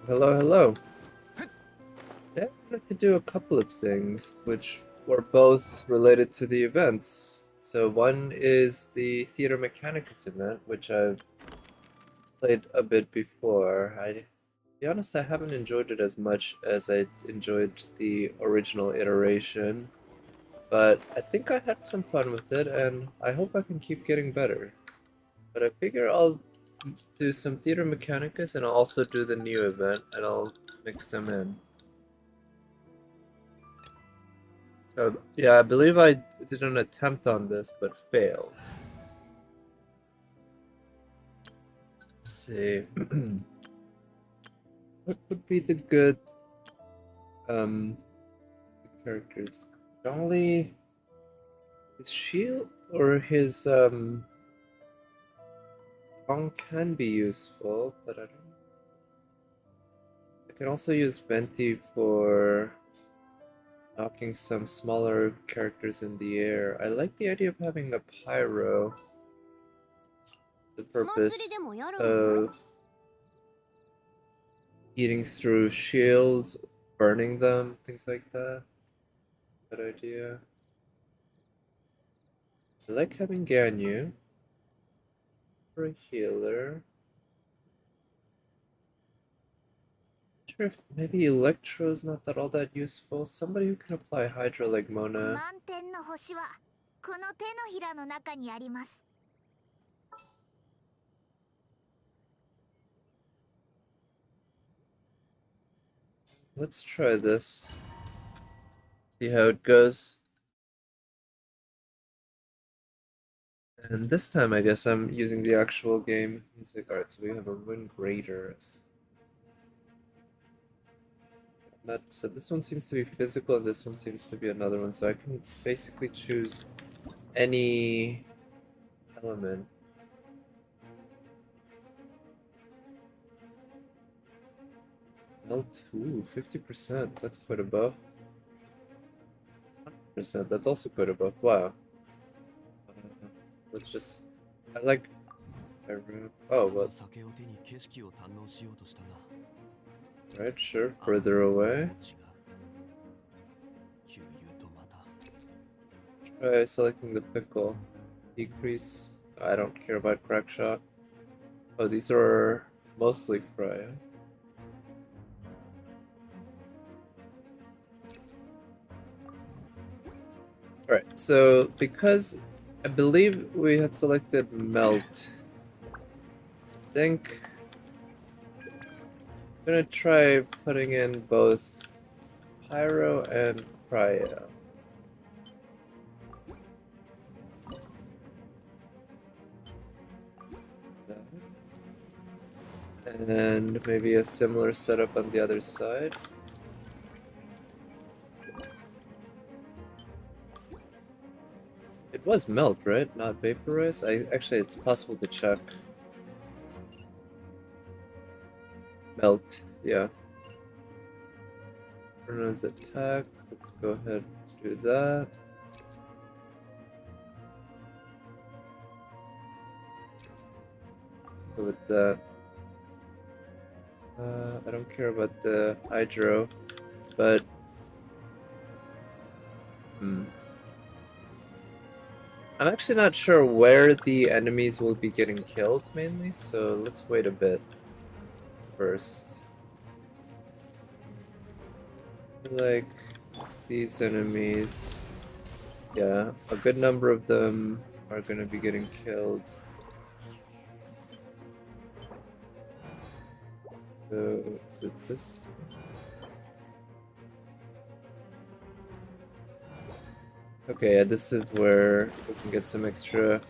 Hello, hello. Yeah, I wanted to do a couple of things, which were both related to the events. So one is the Theater Mechanicus event, which I've played a bit before. To be honest, I haven't enjoyed it as much as I enjoyed the original iteration, but I think I had some fun with it, and I hope I can keep getting better. But I figure I'll do some Theater Mechanicus, and I'll also do the new event, and I'll mix them in. So yeah, I believe I did an attempt on this, but failed. Let's see. What would be the good um characters? Jolly, his shield or his tongue can be useful, but I don't. I can also use Venti for knocking some smaller characters in the air. I like the idea of having a pyro. The purpose of eating through shields, burning them, things like that. Good idea. I like having Ganyu for a healer. Not sure if maybe Electro's not that all that useful. Somebody who can apply Hydra like Mona. Let's try this. See how it goes. And this time I guess I'm using the actual game music. Alright, so we have a Rune Greater. So this one seems to be physical and this one seems to be another one, so I can basically choose any element. L2, 50%, that's quite a buff. 100%, that's also quite a buff. Wow. Let's just. I like. Oh, well. Right, sure. Further away. Try selecting the pickle. Decrease. I don't care about crack shot. Oh, these are mostly cryo. Alright, so because I believe we had selected melt, I think I'm gonna try putting in both pyro and cryo. And maybe a similar setup on the other side. It was melt, right? Not vaporize? Actually, it's possible to check. Melt, yeah. Bruno's attack. Let's go ahead and do that. Let's go with that. I don't care about the hydro, but I'm actually not sure where the enemies will be getting killed mainly, so let's wait a bit first. Like these enemies, yeah, a good number of them are gonna be getting killed. So is it this? Okay, yeah, this is where we can get some extra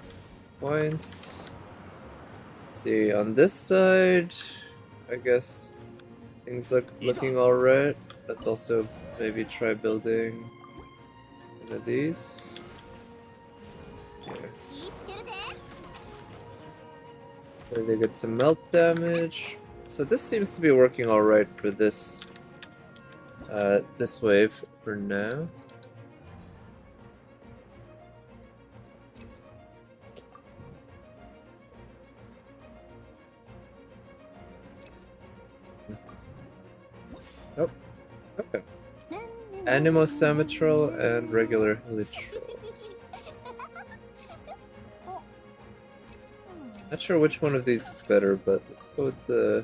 points. Let's see, on this side, I guess things looking alright. Let's also maybe try building one of these. Here. So they get some melt damage. So this seems to be working alright for this this wave for now. Oh, okay. Anemo-Samatrol and regular Hilitrolls. Not sure which one of these is better, but let's go with the...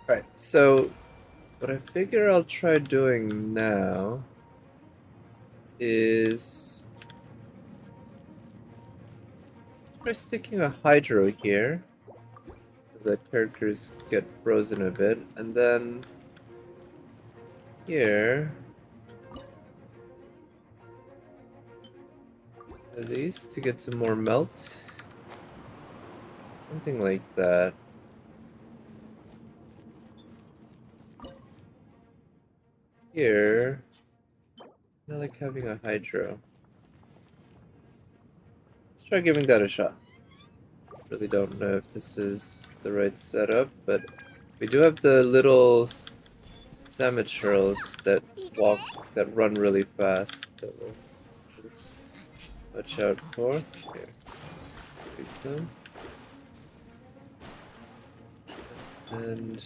Alright, so what I figure I'll try doing now is try sticking a Hydro here so that characters get frozen a bit, and then here at least to get some more melt. Something like that. Here, I like having a Hydro. Let's try giving that a shot. Really don't know if this is the right setup, but we do have the little Samatrals that run really fast that we'll watch out for. Here, release them. And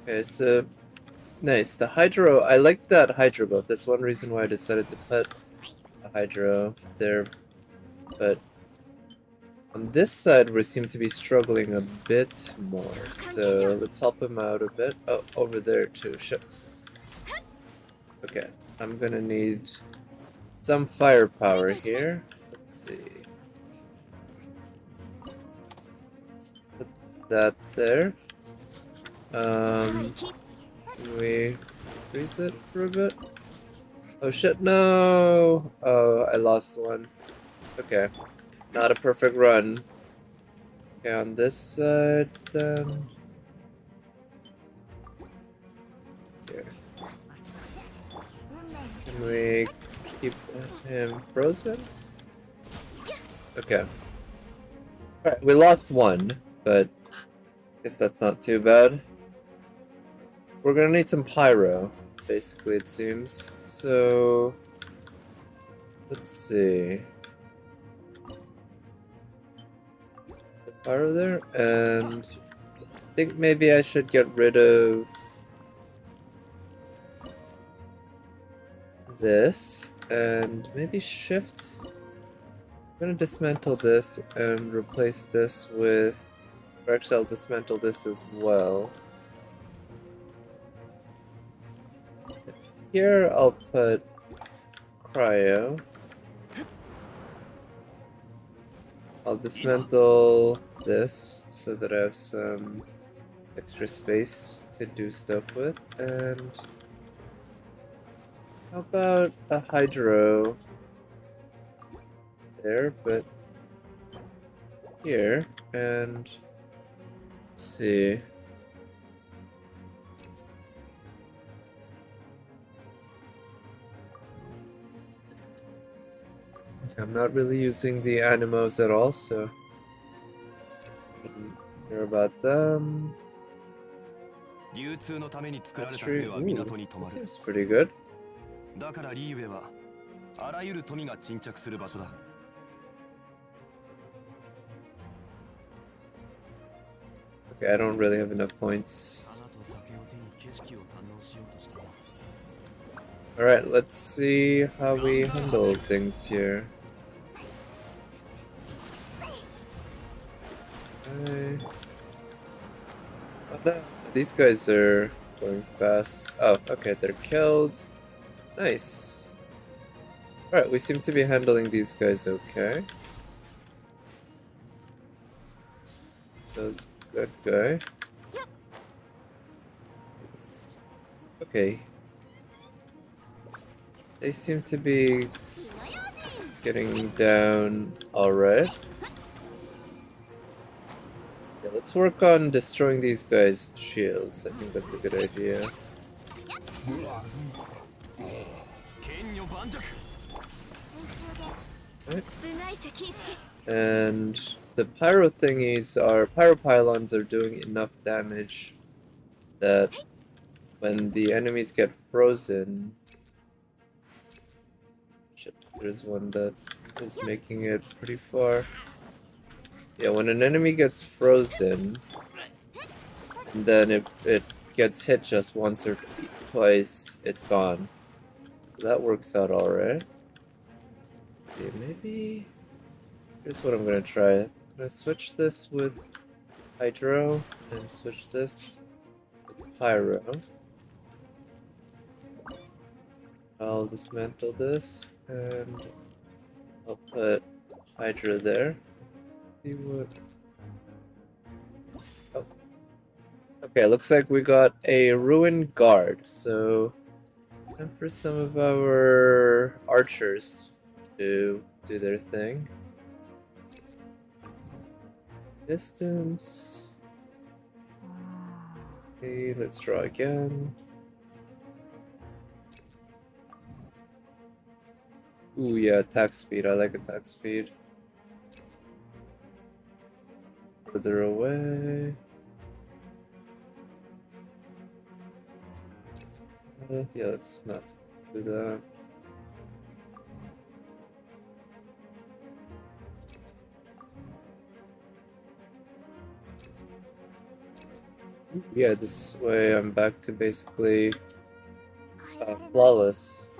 okay, so nice. The Hydro, I like that Hydro buff. That's one reason why I decided to put a Hydro there. But on this side, we seem to be struggling a bit more. So let's help him out a bit. Oh, over there too. Shit. Okay, I'm gonna need some firepower here. Let's see. Put that there. Can we freeze it for a bit? Oh shit, no! Oh, I lost one. Okay, not a perfect run. Okay, on this side then. Here. Can we keep him frozen? Okay. Alright, we lost one, but I guess that's not too bad. We're gonna need some pyro, basically, it seems. So, let's see. The pyro there, and I think maybe I should get rid of this, and maybe shift. I'm gonna dismantle this and replace this with... Or actually, I'll dismantle this as well. Here, I'll put cryo. I'll dismantle this so that I have some extra space to do stuff with. And how about a Hydro there, but here, and let's see. I'm not really using the Animos at all, so I didn't hear about them. That's true. Ooh, that seems pretty good. Okay, I don't really have enough points. Alright, let's see how we handle things here. Okay. Oh no, these guys are going fast. Oh, okay, they're killed. Nice. Alright, we seem to be handling these guys okay. That guy. Okay. They seem to be getting down alright. Yeah, let's work on destroying these guys' shields. I think that's a good idea. Right. And the pyro thingies are... pyro pylons are doing enough damage that when the enemies get frozen... Shit, there's one that is making it pretty far. Yeah, when an enemy gets frozen, and then it gets hit just once or twice, it's gone. So that works out alright. Let's see, maybe... Here's what I'm gonna try. I'm gonna switch this with Hydro, and switch this with Pyro. I'll dismantle this, and I'll put Hydra there. See what... Oh. Okay, looks like we got a Ruined Guard, so... Time for some of our archers to do their thing. Distance... Okay, let's draw again. Ooh, yeah, attack speed. I like attack speed. Further away. Yeah, let's not do that. Yeah, this way I'm back to basically flawless.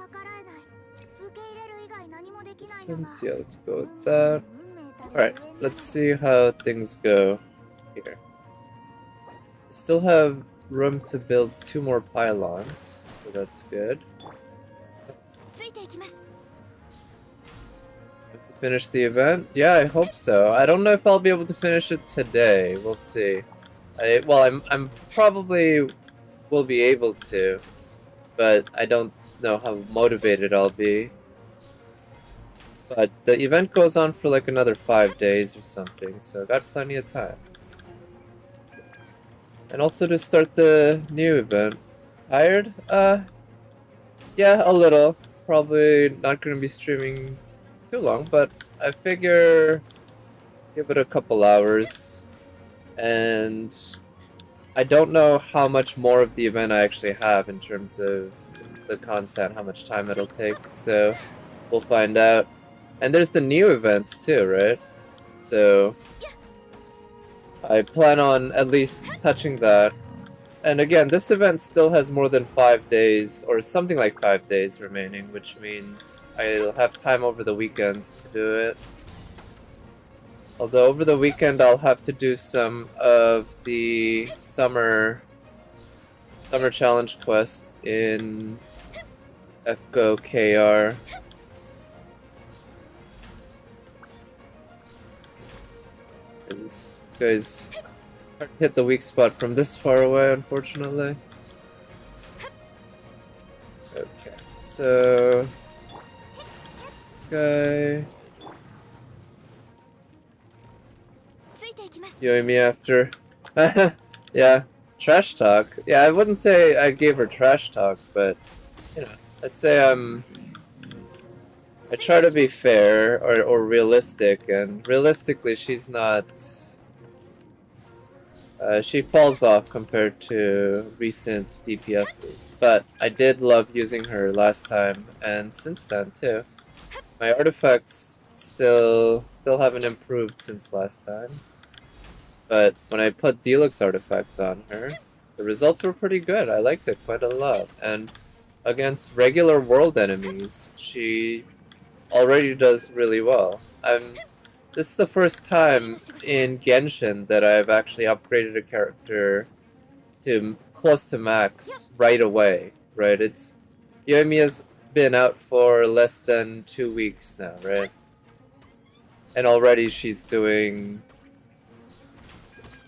Distance, yeah, let's go with that. Alright, let's see how things go here. Still have room to build 2 more pylons, so that's good. Finish the event? Yeah, I hope so. I don't know if I'll be able to finish it today. We'll see. I'm probably will be able to, but I don't know how motivated I'll be. But the event goes on for like another 5 days or something, so I got plenty of time. And also to start the new event. Tired? Yeah, a little. Probably not gonna be streaming too long, but I figure give it a couple hours. And I don't know how much more of the event I actually have in terms of the content, how much time it'll take, so we'll find out. And there's the new event too, right? So I plan on at least touching that. And again, this event still has more than 5 days, or something like 5 days remaining, which means I'll have time over the weekend to do it. Although over the weekend I'll have to do some of the summer challenge quest in FGO KR. These guys hit the weak spot from this far away, unfortunately. Okay, so guy Yoimi after. Yeah, trash talk. Yeah, I wouldn't say I gave her trash talk, but you know, I'd say I try to be fair or realistic, and realistically, she's not. She falls off compared to recent DPSs, but I did love using her last time, and since then too. My artifacts still haven't improved since last time, but when I put Deluxe artifacts on her, the results were pretty good. I liked it quite a lot, and against regular world enemies, she already does really well. This is the first time in Genshin that I've actually upgraded a character to close to max right away, right? Yomi has been out for less than 2 weeks now, right? And already she's doing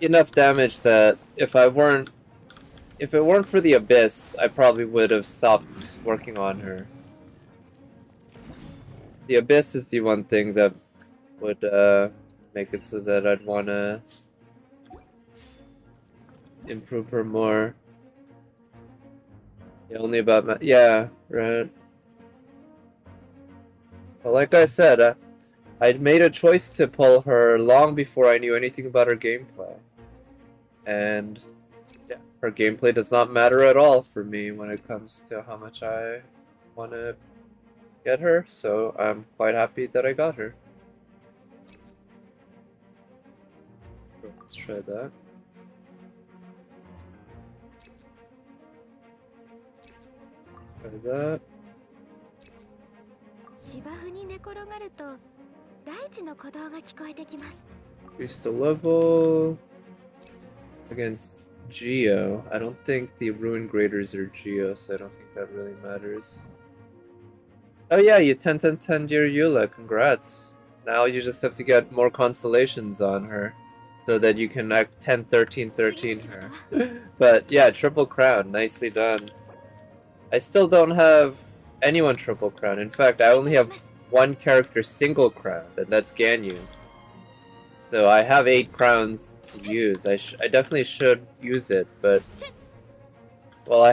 enough damage that if it weren't for the Abyss, I probably would have stopped working on her. The Abyss is the one thing that would make it so that I'd want to improve her more. Yeah, only about yeah, right. Well, like I said, I'd made a choice to pull her long before I knew anything about her gameplay. And yeah, her gameplay does not matter at all for me when it comes to how much I want to get her, so I'm quite happy that I got her. Let's try that. Try that. 芝生に寝転がると大地の鼓動が聞こえてきます。 Increase the level against Geo. I don't think the Ruin Graders are Geo, so I don't think that really matters. Oh yeah, you 10-10-10 your Eula, congrats. Now you just have to get more constellations on her, so that you can act 10-13-13 her. But yeah, triple crown, nicely done. I still don't have anyone triple crown. In fact, I only have one character single crown, and that's Ganyu. So I have 8 crowns to use. I definitely should use it, but well,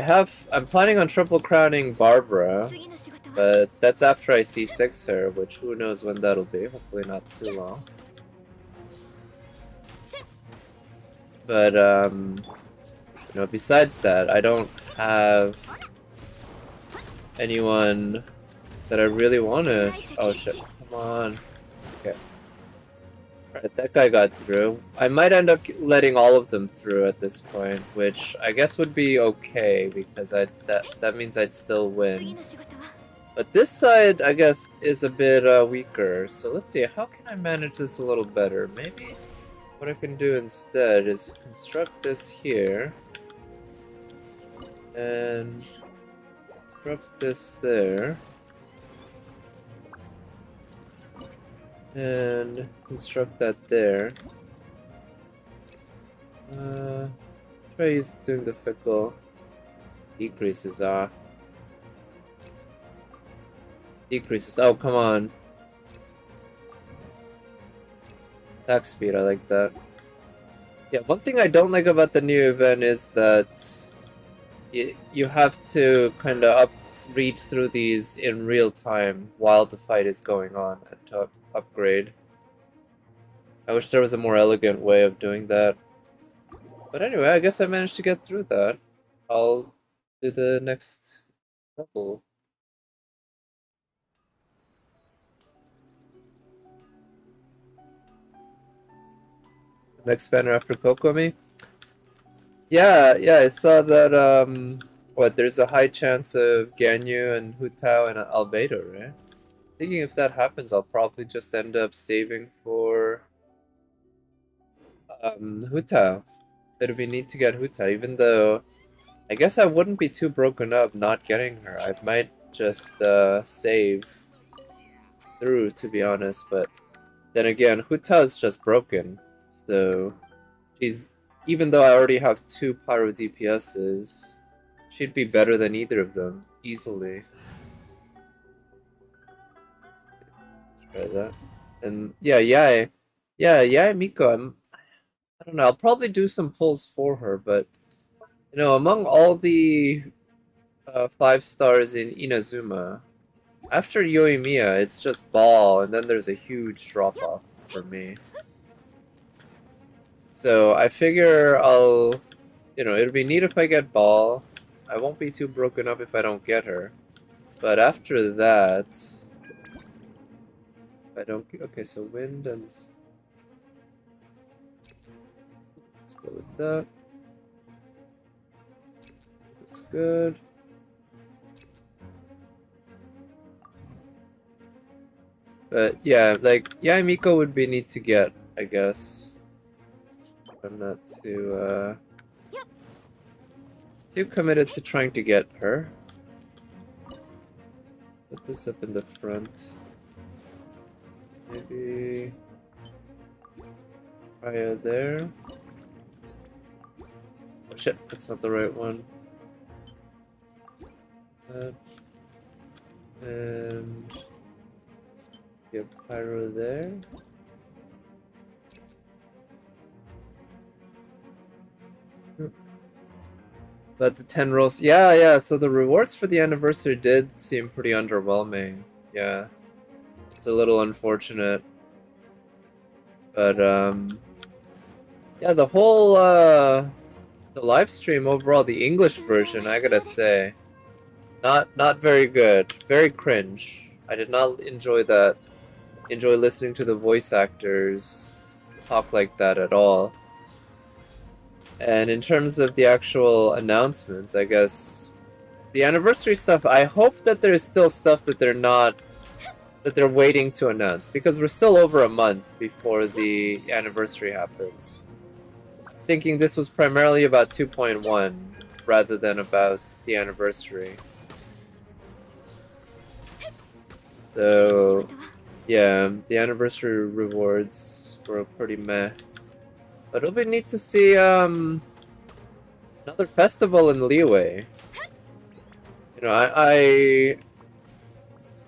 I'm planning on triple crowning Barbara, but that's after I C6 her, which who knows when that'll be. Hopefully not too long. But you know, besides that, I don't have anyone that I really want to. Oh shit! Come on. Okay. Alright, that guy got through. I might end up letting all of them through at this point, which I guess would be okay because that means I'd still win. But this side, I guess, is a bit weaker. So let's see, how can I manage this a little better? Maybe what I can do instead is construct this here and construct this there. And construct that there. Try doing the fickle. Decreases, decreases. Oh, come on. Attack speed, I like that. Yeah, one thing I don't like about the new event is that you have to kind of read through these in real time while the fight is going on to upgrade. I wish there was a more elegant way of doing that. But anyway, I guess I managed to get through that. I'll do the next level. Next banner after Kokomi? Yeah, I saw that, what, there's a high chance of Ganyu and Hu Tao and Albedo, right? Thinking if that happens, I'll probably just end up saving for Hu Tao. It'd be neat to get Hu Tao, even though I guess I wouldn't be too broken up not getting her. I might just save through, to be honest, but then again, Hu Tao is just broken, so she's, even though I already have 2 Pyro DPSs, she'd be better than either of them, easily. Let's try that. And yeah, Yae Miko, I don't know, I'll probably do some pulls for her, but you know, among all the 5 stars in Inazuma, after Yoimiya, it's just Ball, and then there's a huge drop-off for me. So I figure I'll, you know, it'll be neat if I get Ball. I won't be too broken up if I don't get her. But after that, I don't. Okay, so Wind and. Let's go with that. That's good. But yeah, like Yae Miko would be neat to get, I guess. I'm not too committed to trying to get her. Put this up in the front. Maybe Raya there. Oh shit, that's not the right one. And get Pyro there. But the 10 rolls, yeah, so the rewards for the anniversary did seem pretty underwhelming. Yeah. It's a little unfortunate. But yeah, the whole the live stream overall, the English version, I gotta say, not very good. Very cringe. I did not enjoy that. Enjoy listening to the voice actors talk like that at all. And in terms of the actual announcements, I guess the anniversary stuff, I hope that there's still stuff that they're waiting to announce, because we're still over a month before the anniversary happens. Thinking this was primarily about 2.1 rather than about the anniversary. So yeah, the anniversary rewards were pretty meh. But it'll be neat to see another festival in Liyue. You know,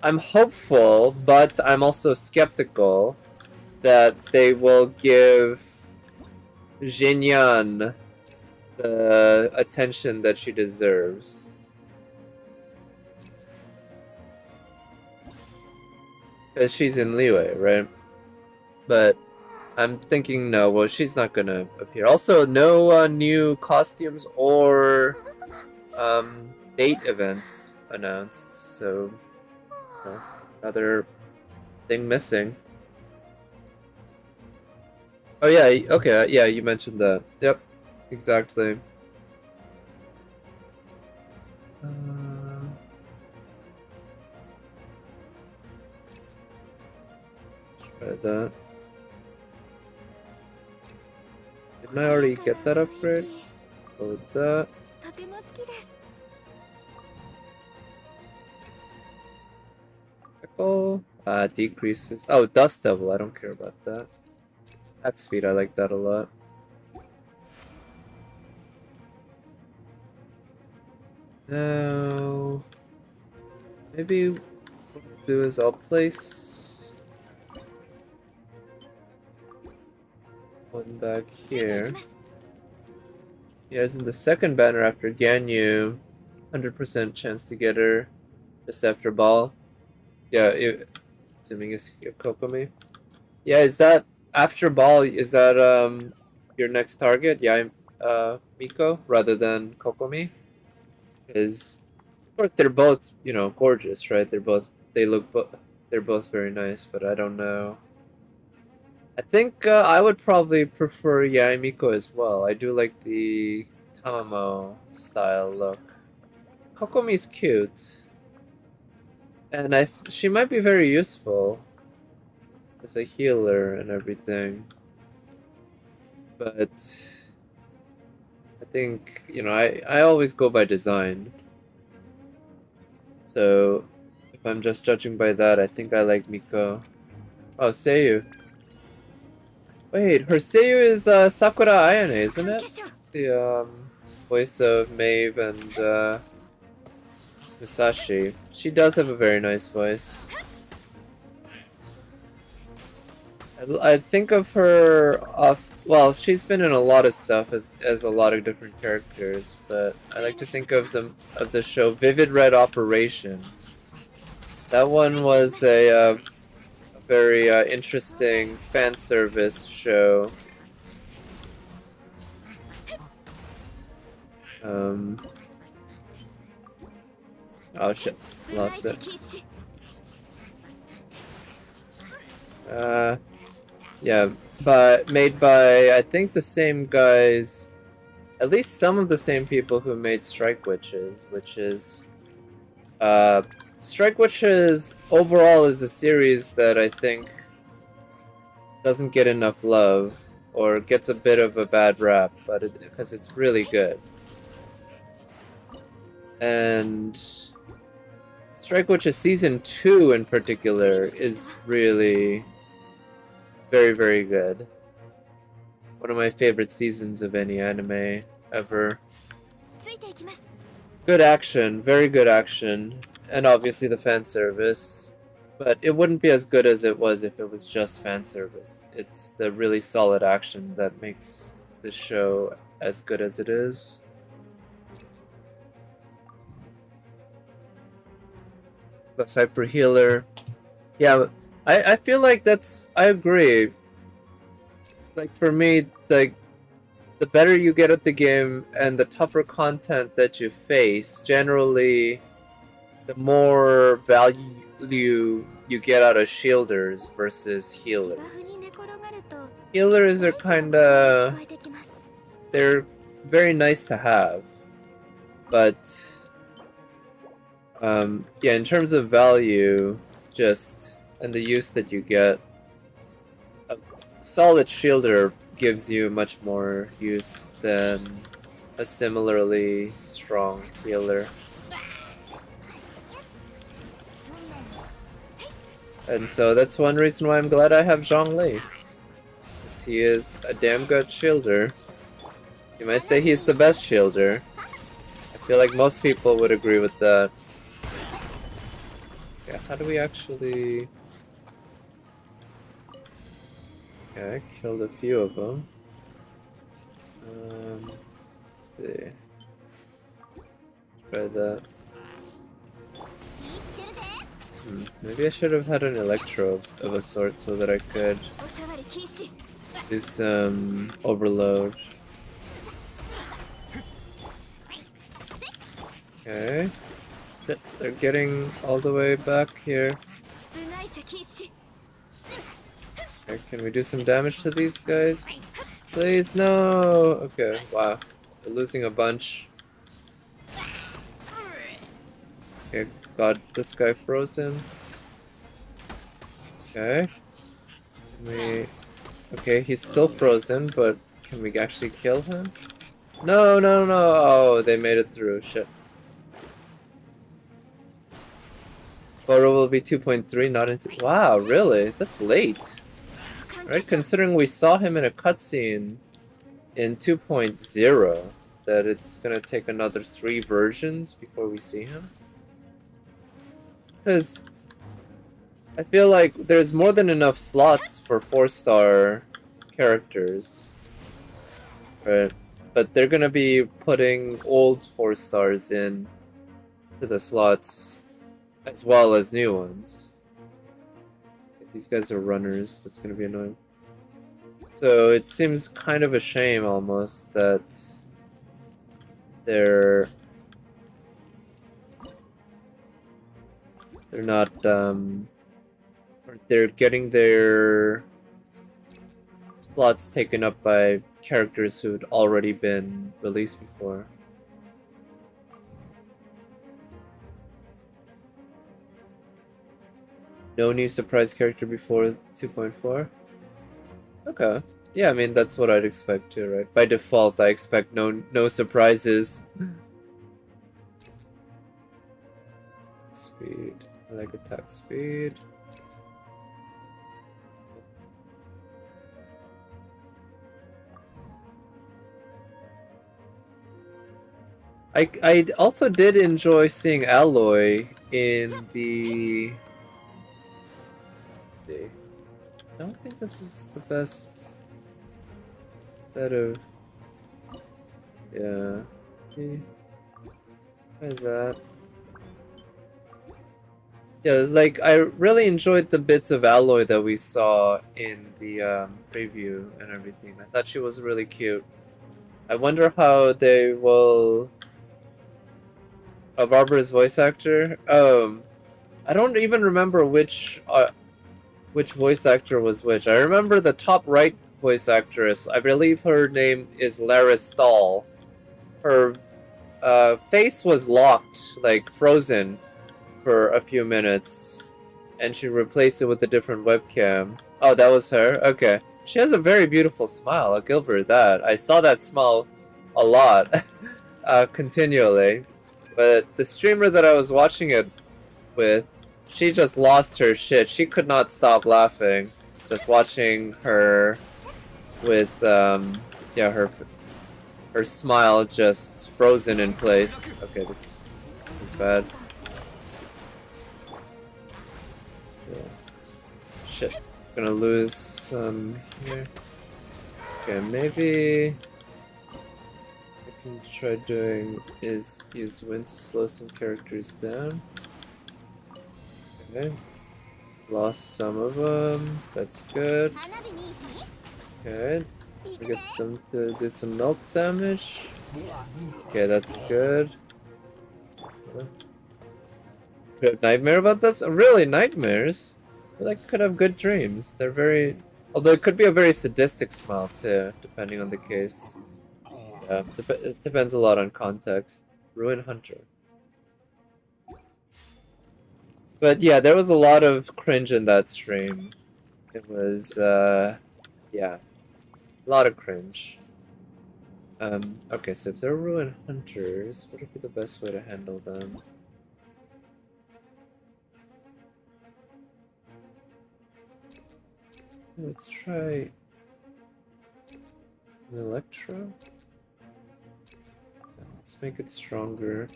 I'm hopeful, but I'm also skeptical that they will give Jinyan the attention that she deserves. Because she's in Liyue, right? But I'm thinking no, well, she's not gonna appear. Also, no new costumes or date events announced, so another thing missing. Oh yeah, okay, yeah, you mentioned that. Yep, exactly. Try that. Didn't I already get that upgrade? Go with that. Echo. Decreases. Oh, Dust Devil, I don't care about that. Attack speed, I like that a lot. Now, maybe what I'll do is I'll place one back here. Here's in the second banner after Ganyu. 100% chance to get her just after Ball. Yeah, assuming it's Kokomi. Yeah, is that after Ball? Is that your next target? Yeah, Miko rather than Kokomi. Is of course they're both gorgeous, right? They're both they're both very nice, but I don't know. I think I would probably prefer Yaemiko as well. I do like the Tamamo style look. Kokomi's cute, and she might be very useful as a healer and everything. But I think I always go by design. So if I'm just judging by that, I think I like Miko. Oh, Seiyu. Wait, her Seiyu is Sakura Ayane, isn't it? The voice of Maeve and Musashi. She does have a very nice voice. I think of her off. Well, she's been in a lot of stuff as a lot of different characters, but I like to think of the show Vivid Red Operation. That one was a very interesting fan service show. Oh shit, lost it. Yeah, but made by I think the same guys, at least some of the same people who made Strike Witches, which is Strike Witches overall is a series that I think doesn't get enough love or gets a bit of a bad rap, but because it's really good. And Strike Witches Season 2 in particular is really very, very good. One of my favorite seasons of any anime ever. Good action, very good action, and obviously the fan service. But it wouldn't be as good as it was if it was just fan service. It's the really solid action that makes the show as good as it is. The Cypher Healer. Yeah, I feel like I agree. Like for me, like the better you get at the game and the tougher content that you face, generally the more value you get out of shielders versus 芝生 healers. に寝転がると Healers 大 are 地の kind 鼓動が聞 of こえてきます they're very nice to have, but yeah, in terms of value, just and the use that you get, a solid shielder gives you much more use than a similarly strong healer. And so that's one reason why I'm glad I have Zhongli. Because he is a damn good shielder. You might say he's the best shielder. I feel like most people would agree with that. Yeah, how do we actually... Okay, I killed a few of them. Let's see. Try that. Maybe I should have had an electro of a sort so that I could おさわり禁止 do some overload. Okay. Shit, they're getting all the way back here. 部外者禁止 Okay, can we do some damage to these guys? Please, no! Okay, wow. We're losing a bunch. Okay, got this guy frozen. Okay. Can we... Okay, he's still frozen, but can we actually kill him? No, no, no! Oh, they made it through. Shit. Photo will be 2.3, not into... Wow, really? That's late. Right? Considering we saw him in a cutscene in 2.0, that it's gonna take another 3 versions before we see him. Because I feel like there's more than enough slots for 4-star characters. Right? But they're gonna be putting old 4-stars in to the slots as well as new ones. These guys are runners, that's gonna be annoying. So it seems kind of a shame almost that they're not they're getting their slots taken up by characters who'd already been released before. No new surprise character before 2.4? Okay. Yeah, I mean, that's what I'd expect too, right? By default, I expect no surprises. Speed. I like attack speed. I also did enjoy seeing Alloy in the... Let's see. I don't think this is the best set of... Yeah. Try that. Yeah, like, I really enjoyed the bits of Alloy that we saw in the preview and everything. I thought she was really cute. I wonder how they will... Barbara's voice actor? I don't even remember which voice actor was which. I remember the top right voice actress. I believe her name is Lara Stahl. Her face was locked, like frozen, for a few minutes, and she replaced it with a different webcam. Oh, that was her? Okay. She has a very beautiful smile. I'll give her that. I saw that smile a lot, continually. But the streamer that I was watching it with, she just lost her shit. She could not stop laughing just watching her with yeah, her smile just frozen in place. Okay, this is bad. Yeah. Shit, gonna lose some here. Okay, maybe I can try doing is use wind to slow some characters down. Okay. Lost some of them. That's good. Okay. We get them to do some melt damage. Okay, that's good. Could have nightmare about this? Really, nightmares? I feel like I could have good dreams. They're very... Although it could be a very sadistic smile too, depending on the case. Yeah, it depends a lot on context. Ruin Hunter. But yeah, there was a lot of cringe in that stream. It was, yeah, a lot of cringe. Okay, so if they're Ruin Hunters, what would be the best way to handle them? Let's try an Electro. Let's make it stronger.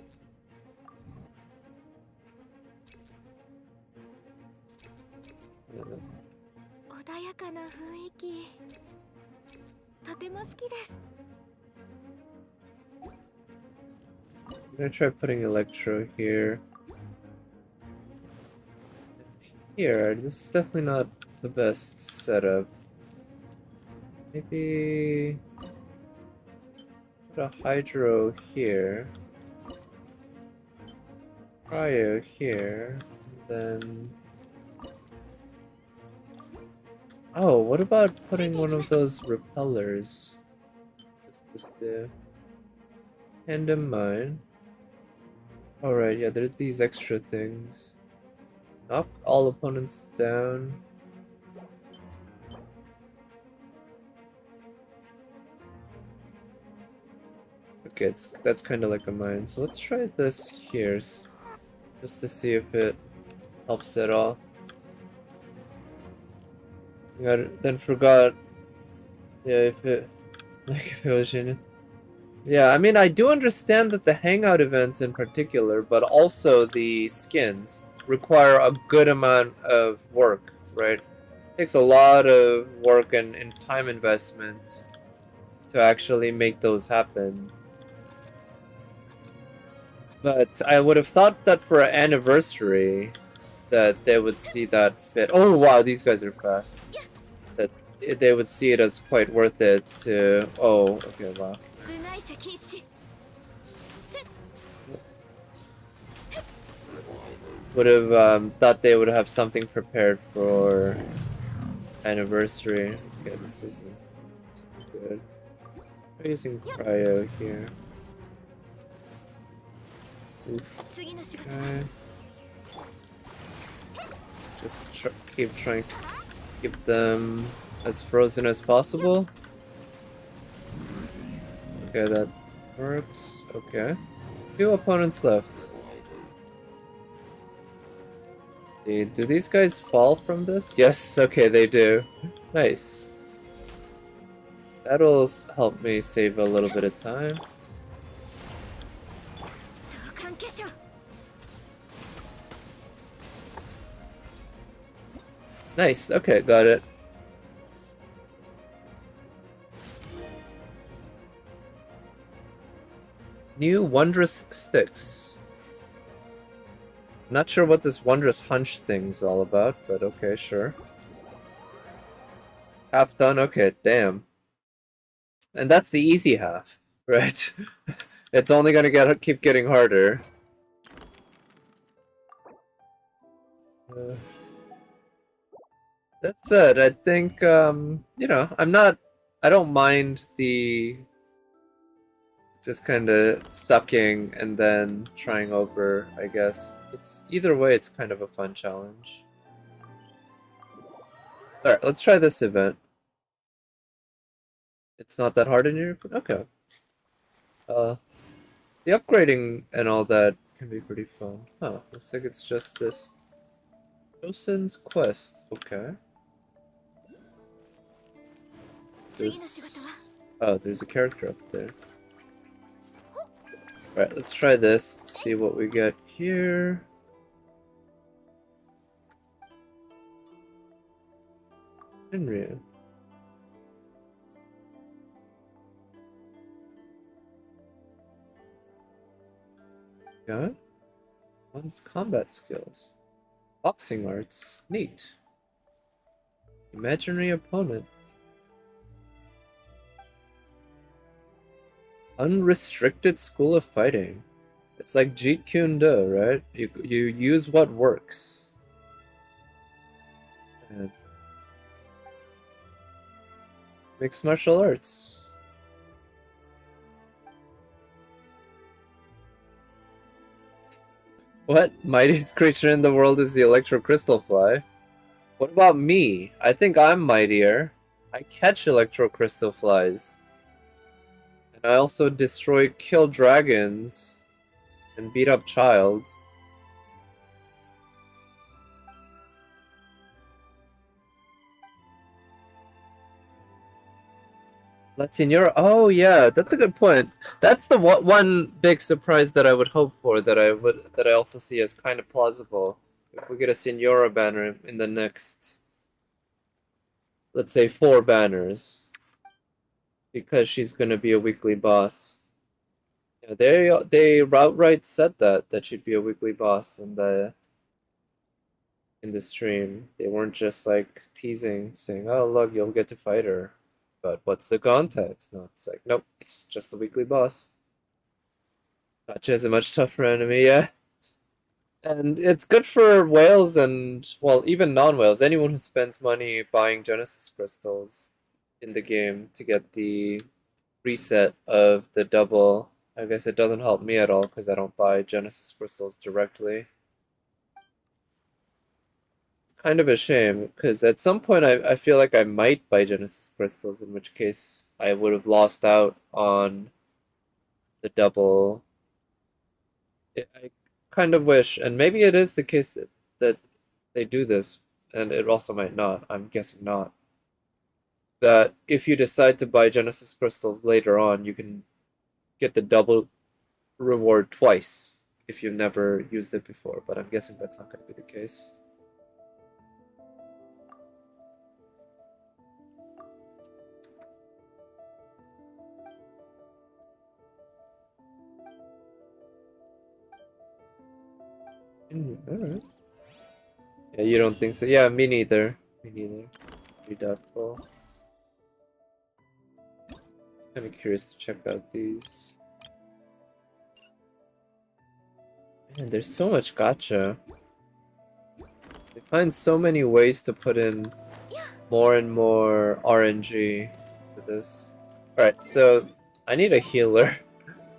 And then 穏やかな雰囲気とても好きです I'm gonna try putting Electro here. Here, this is definitely not the best setup. Maybe put a Hydro here. Cryo here. Then... Oh, what about putting one of those repellers? What's this do? Tandem mine. Alright, yeah, there are these extra things. Knock all opponents down. Okay, that's kind of like a mine. So let's try this here, just to see if it helps at all. Then forgot. Yeah, if it was in. Yeah, I mean, I do understand that the hangout events in particular, but also the skins require a good amount of work, right? It takes a lot of work and time investment to actually make those happen. But I would have thought that for an anniversary, that they would see that fit. Oh wow, these guys are fast. That they would see it as quite worth it to. Oh, okay, wow. Would have thought they would have something prepared for anniversary. Okay, this isn't good. I'm using cryo here. Oof. Okay. Just keep trying to keep them as frozen as possible. Okay, that works. Okay. 2 opponents left. Do these guys fall from this? Yes, okay, they do. Nice. That'll help me save a little bit of time. Nice, okay, got it. New Wondrous Sticks. Not sure what this Wondrous Hunch thing's all about, but okay, sure. It's half done? Okay, damn. And that's the easy half, right? It's only gonna keep getting harder. That said, I think, you know, I don't mind the just kind of sucking and then trying over, I guess. It's either way, it's kind of a fun challenge. Alright, let's try this event. It's not that hard in your... Okay. The upgrading and all that can be pretty fun. Huh, looks like it's just this Josen's Quest. Okay. Oh, there's a character up there. Alright, let's try this, see what we get here. Shinryu. Okay. One's combat skills. Boxing arts. Neat. Imaginary opponent. Unrestricted School of Fighting. It's like Jeet Kune Do, right? You use what works. And mixed martial arts. What? Mightiest creature in the world is the Electro Crystal Fly. What about me? I think I'm mightier. I catch Electro Crystal Flies. And I also kill dragons and beat up childs. La Signora. Oh yeah, that's a good point. That's the one big surprise that I would hope for. That I also see as kind of plausible. If we get a Signora banner in the next, let's say 4 banners, because she's gonna be a weekly boss. Yeah, they outright said that she'd be a weekly boss in the stream. They weren't just like teasing, saying, "Oh look, you'll get to fight her." But what's the context? No, it's like, nope, it's just the weekly boss. Gotcha is a much tougher enemy, yeah. And it's good for whales and, well, even non-whales, anyone who spends money buying Genesis crystals in the game to get the reset of the double. I guess it doesn't help me at all because I don't buy Genesis crystals directly. Kind of a shame, because at some point I feel like I might buy Genesis crystals, in which case I would have lost out on the double. I kind of wish, and maybe it is the case that they do this, and it also might not, I'm guessing not, that if you decide to buy Genesis crystals later on, you can get the double reward twice if you've never used it before, but I'm guessing that's not going to be the case. Alright. Yeah, you don't think so? Yeah, me neither. Me neither. Pretty doubtful. Kind of curious to check out these. Man, there's so much gacha. They find so many ways to put in more and more RNG to this. Alright, so I need a healer.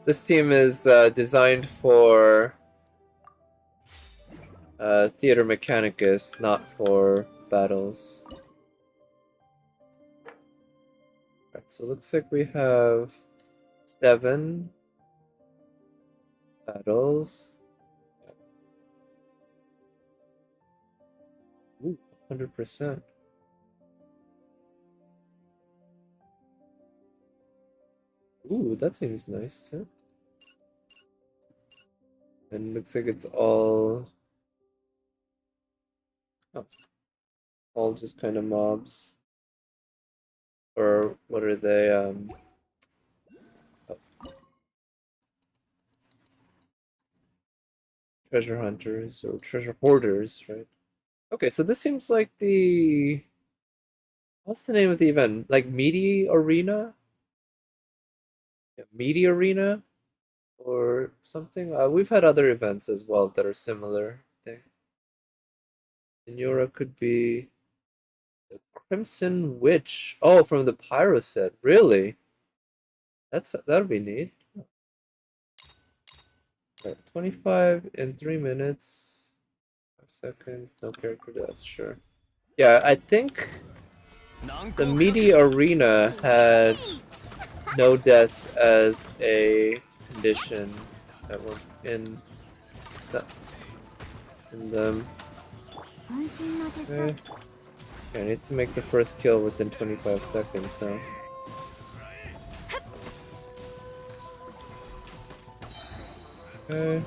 This team is designed for Theater Mechanicus, not for battles. Alright, so it looks like we have 7 battles. Ooh, 100%. Ooh, that seems nice too. And looks like it's all... Oh. All just kind of mobs. Or what are they? Oh. Treasure hunters or treasure hoarders, right? Okay, so this seems like the... What's the name of the event? Like Meaty Arena? Yeah, Meaty Arena? Or something? We've had other events as well that are similar, I think. Signora could be the Crimson Witch. Oh, from the Pyro set. Really? That'll be neat. Right, 25 in 3 minutes. 5 seconds, no character death, sure. Yeah, I think the Meaty Arena had no deaths as a condition that were in them. Okay. I need to make the first kill within 25 seconds, so. Okay.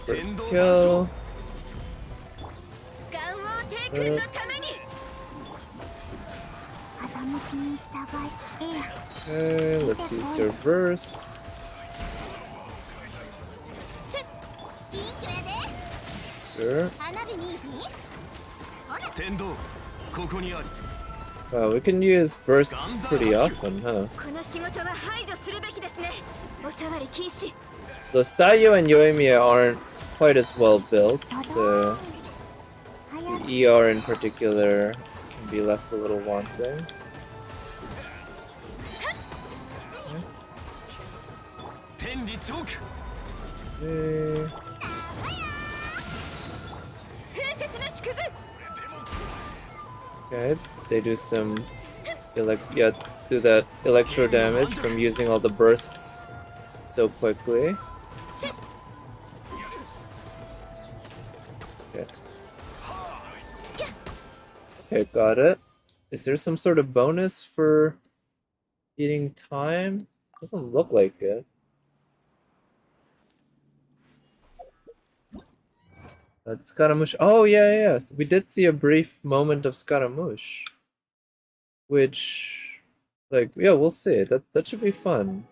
First kill. Okay, let's use your burst. Sure. We can use bursts pretty often, huh? この仕事は排除するべきですね。お触り禁止。 The Sayo and Yoimiya aren't quite as well built, so the ER in particular can be left a little wanting. 天理チョーク Okay. 風雪の縮図。 Okay, they do some do that electro damage from using all the bursts so quickly. Okay. Okay, got it. Is there some sort of bonus for eating time? Doesn't look like it. Scaramouche. Oh yeah. We did see a brief moment of Scaramouche, which, like, yeah, we'll see. That should be fun.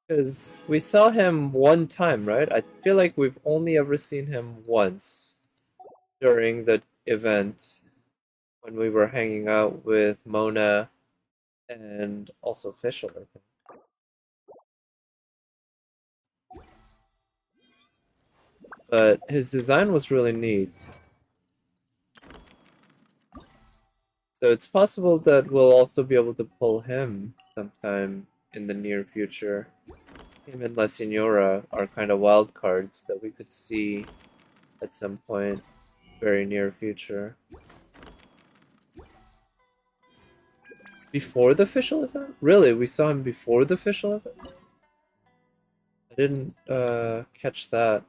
Because we saw him one time, right? I feel like we've only ever seen him once during the event when we were hanging out with Mona and also Fischl, I think. But his design was really neat. So it's possible that we'll also be able to pull him sometime in the near future. Him and La Signora are kind of wild cards that we could see at some point very near future. Before the official event? Really? We saw him before the official event? I didn't catch that.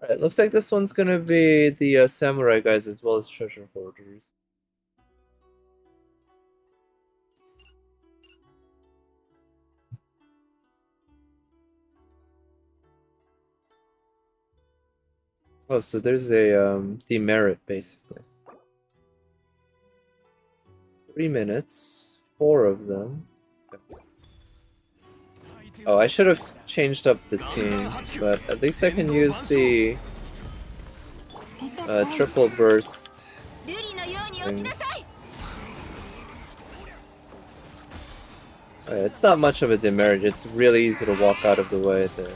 Alright, looks like this one's gonna be the samurai guys as well as treasure hoarders. Oh, so there's a demerit basically. 3 minutes, 4 of them. Oh, I should have changed up the team, but at least I can use the triple burst 瑠璃のように落ちなさい。 It's not much of a demerit, it's really easy to walk out of the way there.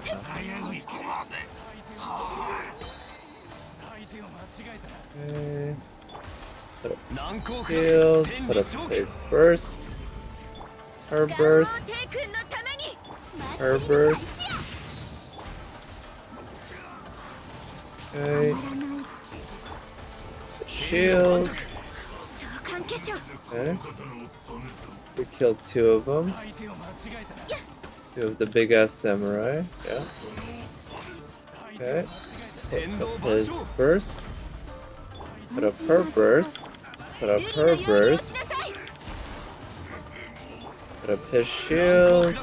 相手を間違えたら Put up shield, put up his burst, her ガンモー burst, テイ君のために。 her burst. Okay. Shield. 相関化粧。 Okay. We killed 2 of them. 相手を間違えたら 2 of the big ass samurai. Yeah. 相手を間違 Okay. えた天 Put 道 up 場 his 所 burst. Put up her burst. Put up 瑠璃 her のように落ち burst. なさい。 Put up his shield.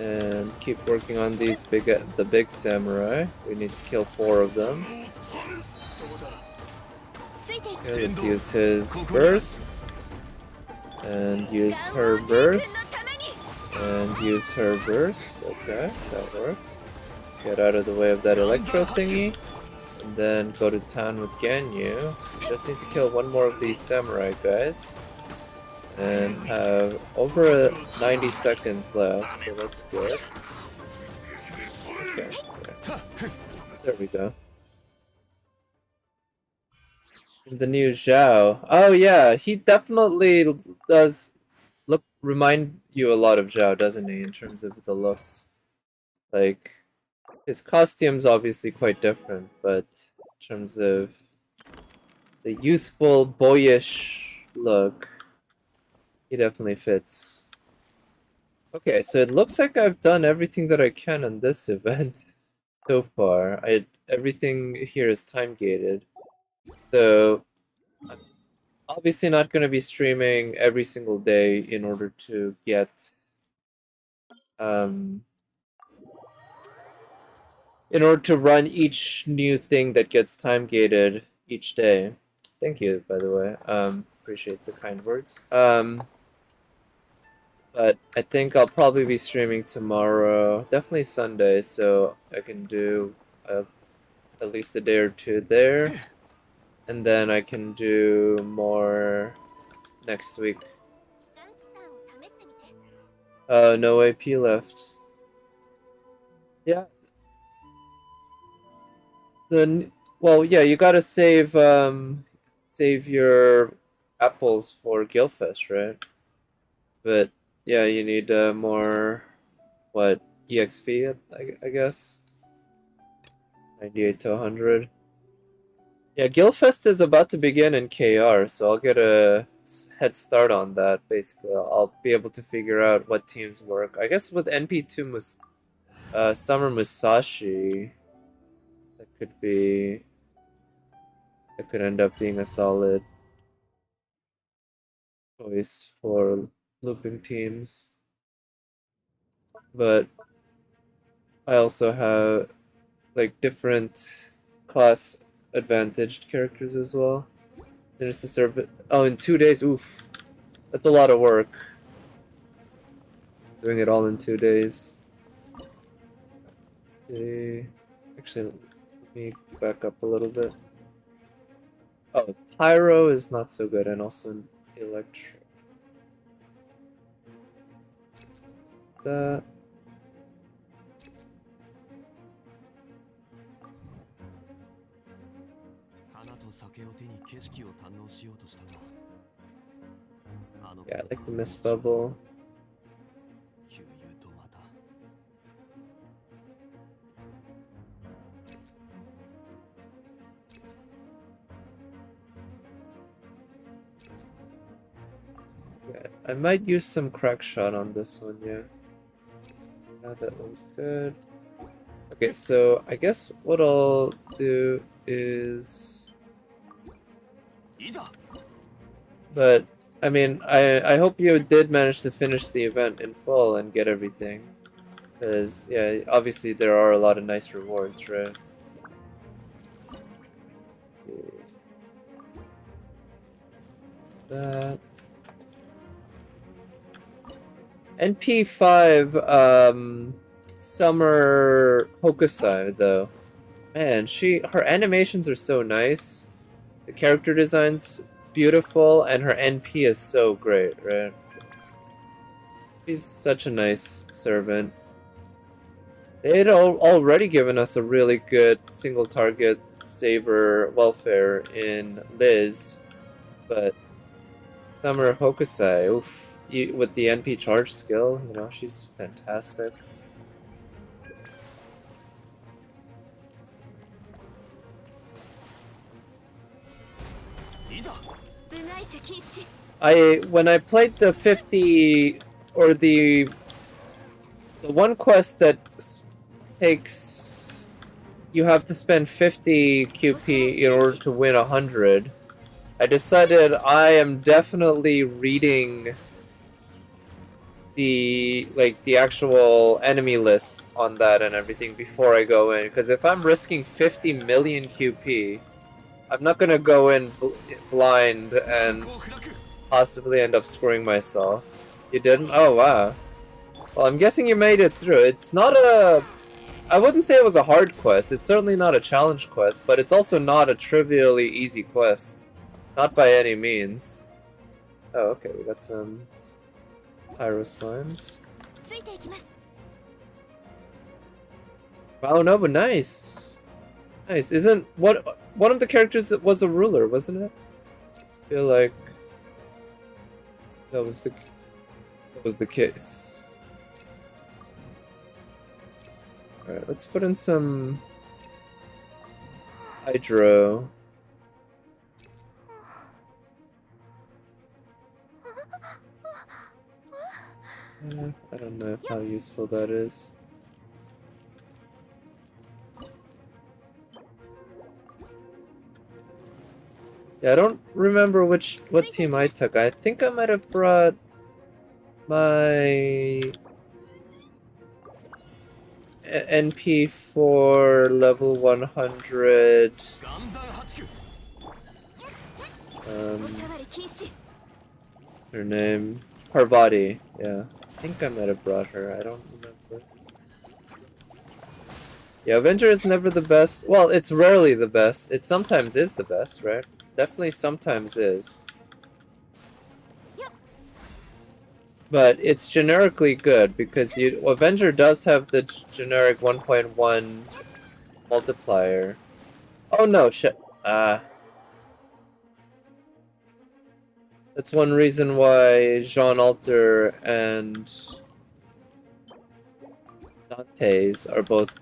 And keep working on these the big samurai. We need to kill 4 of them. ついていく。 Okay, let's use his burst. And use her ガンモーテイ君の burst. ために。 And use her burst. Okay, that works. Get out of the way of that electro thingy. And then go to town with Ganyu. Just need to kill 1 more of these samurai guys. And have over 90 seconds left, so that's good. Okay, there we go. The new Zhao. Oh yeah, he definitely does remind you a lot of Zhao, doesn't he, in terms of the looks? Like, his costume's obviously quite different, but in terms of the youthful, boyish look, he definitely fits. Okay, so it looks like I've done everything that I can on this event so far. Everything here is time gated. So I'm obviously not going to be streaming every single day in order to get in order to run each new thing that gets time gated each day. Thank you, by the way. Appreciate the kind words. But I think I'll probably be streaming tomorrow, definitely Sunday, so I can do at least a day or 2 there. and then I can do more next week. 期間を試してみて。 No AP left. Yeah. Well, yeah, you gotta save your apples for Guildfest, right? But yeah, you need more what EXP, I guess. 98 to 100. Yeah, Guildfest is about to begin in KR, so I'll get a head start on that. Basically, I'll be able to figure out what teams work. I guess with NP2 Summer Musashi, that could end up being a solid choice for looping teams. But I also have like different class advantaged characters as well. Finish the serve. Oh, in 2 days. Oof, that's a lot of work. Doing it all in 2 days. Okay. Actually, let me back up a little bit. Oh, Pyro is not so good, and also Electro. That. Yeah, I like the Mist Bubble. Yeah, I might use some Crack Shot on this one, yeah. Yeah, that one's good. Okay, so I guess what I'll do is... But, I mean, I hope you did manage to finish the event in full and get everything. Because, yeah, obviously there are a lot of nice rewards, right? Let's see. That. NP5, Summer Hokusai, though. Man, her animations are so nice. The character design's beautiful, and her NP is so great, right? She's such a nice servant. They had already given us a really good single target saber welfare in Liz, but Summer Hokusai, oof, with the NP charge skill, you know, she's fantastic. When I played the 50 or the one quest that takes, you have to spend 50 QP in order to win 100, I decided I am definitely reading the actual enemy list on that and everything before I go in, because if I'm risking 50 million QP, I'm not gonna go in blind and possibly end up screwing myself. You didn't? Oh wow. Well, I'm guessing you made it through. It's not a... I wouldn't say it was a hard quest. It's certainly not a challenge quest, but it's also not a trivially easy quest. Not by any means. Oh, okay, we got some Pyro Slimes. Wow, no, but nice. Nice. Isn't... one of the characters that was a ruler, wasn't it? I feel like that was the case. Alright, let's put in some Hydro. I don't know how useful that is. Yeah, I don't remember what team I took. I think I might have brought my NP for level 100. Her name, Parvati. Yeah, I think I might have brought her. I don't remember. Yeah, Avenger is never the best. Well, it's rarely the best. It sometimes is the best, right? definitely sometimes is. But it's generically good because Avenger does have the generic 1.1 multiplier. Oh no, shit. That's one reason why Jean Alter and Dante's are both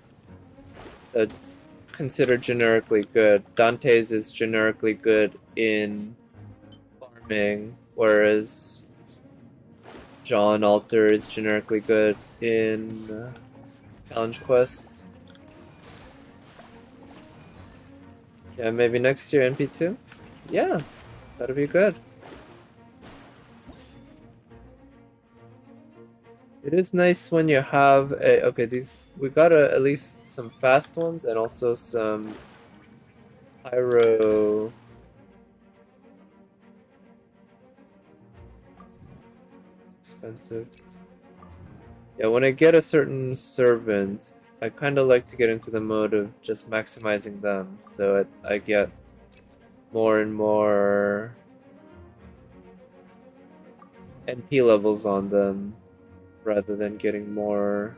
considered generically good. Dante's is generically good in farming, whereas Jean Alter is generically good in Challenge Quest. Yeah, maybe next year NP2? Yeah, that'd be good. It is nice when you have a... Okay, we got at least some fast ones and also some pyro... It's expensive. Yeah, when I get a certain servant, I kind of like to get into the mode of just maximizing them, so I get more and more NP levels on them, rather than getting more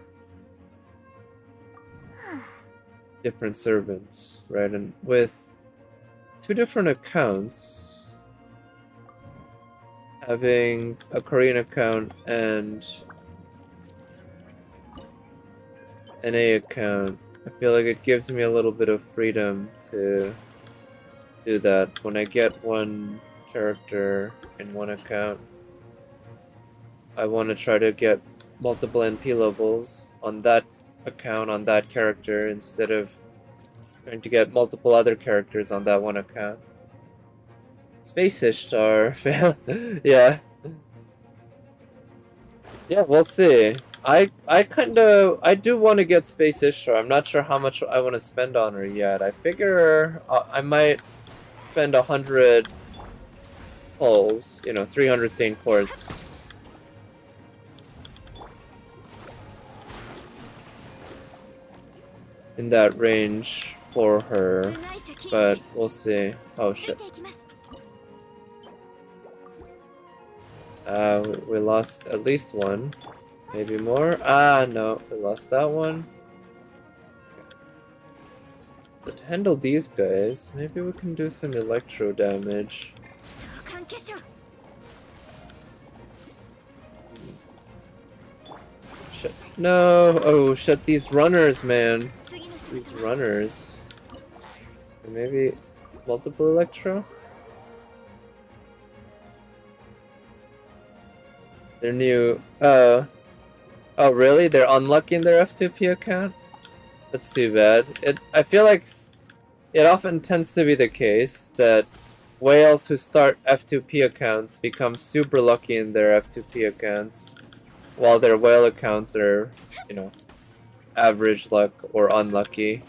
different servants, right? And with 2 different accounts, having a Korean account and an A account, I feel like it gives me a little bit of freedom to do that. When I get one character in one account, I want to try to get multiple NP levels on that account, on that character, instead of trying to get multiple other characters on that one account. Space Ishtar, yeah. Yeah, we'll see. I do want to get Space Ishtar. I'm not sure how much I want to spend on her yet. I figure I might spend 100 pulls, 300 Saint Quartz. In that range for her, but we'll see. Oh shit. We lost at least one. Maybe more? No, we lost that one. But to handle these guys, maybe we can do some electro damage. Shit. No! Oh shit, these runners, man. These runners. Maybe multiple electro? They're new. Oh really? They're unlucky in their F2P account? That's too bad. I feel like it often tends to be the case that whales who start F2P accounts become super lucky in their F2P accounts, while their whale accounts are, average luck or unlucky.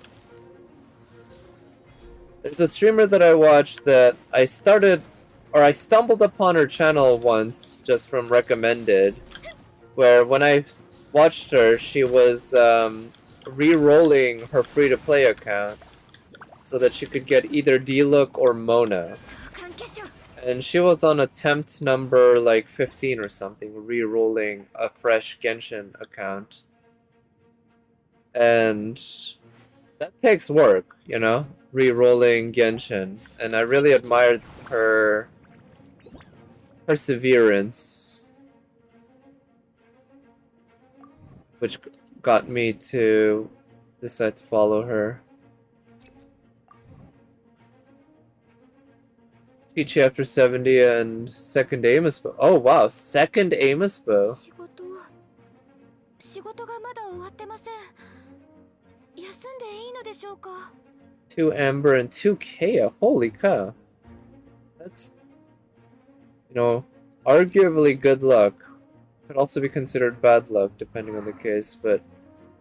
There's a streamer that I watched that I stumbled upon her channel once just from recommended, where when I watched her, she was re-rolling her free-to-play account so that she could get either D-Look or Mona. And she was on attempt number like 15 or something, re-rolling a fresh Genshin account. And that takes work, re-rolling Genshin. And I really admired her perseverance, which got me to decide to follow her. Peachy after 70 and second Amos bow. Oh wow, second Amos bow. 仕事がまだ終わってません。休んでいいのでしょうか? 2 Amber and 2 Kea. Holy cow. That's, arguably good luck. Could also be considered bad luck depending on the case, but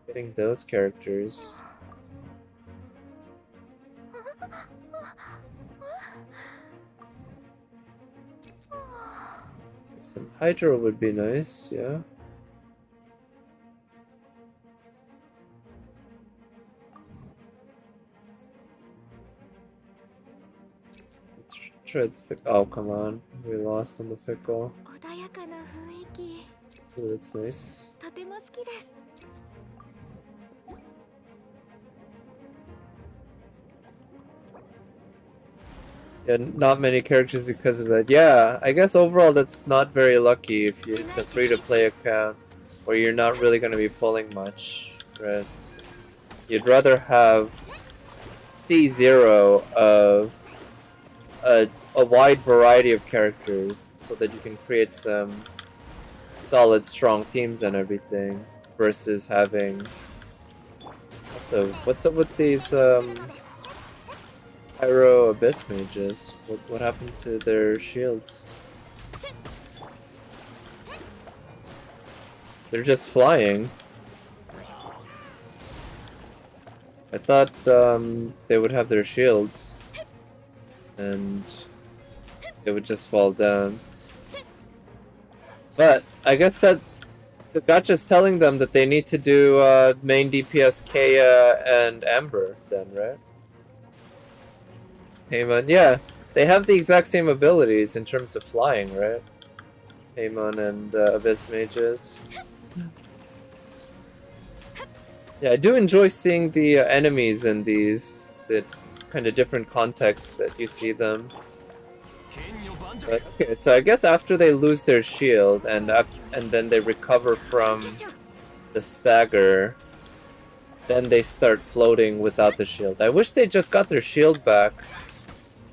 getting those characters. Some Hydro would be nice, yeah. Let's Try the oh, come on. We lost on the fickle. 穏やかな雰囲気 Ooh, that's nice. とても好きです。 Yeah, not many characters because of that. Yeah, I guess overall that's not very lucky if it's a free-to-play account where you're not really going to be pulling much, right? You'd rather have C0 of a wide variety of characters so that you can create some solid, strong teams and everything versus having... So, what's up with these, Pyro Abyss Mages? What happened to their shields? They're just flying. I thought they would have their shields and they would just fall down. But I guess that the gacha's telling them that they need to do main DPS Kaya and Amber then, right? Paimon, yeah, they have the exact same abilities in terms of flying, right? Paimon and Abyss Mages. Yeah, I do enjoy seeing the enemies in these, the kind of different contexts that you see them. But, okay, so I guess after they lose their shield and then they recover from the stagger, then they start floating without the shield. I wish they just got their shield back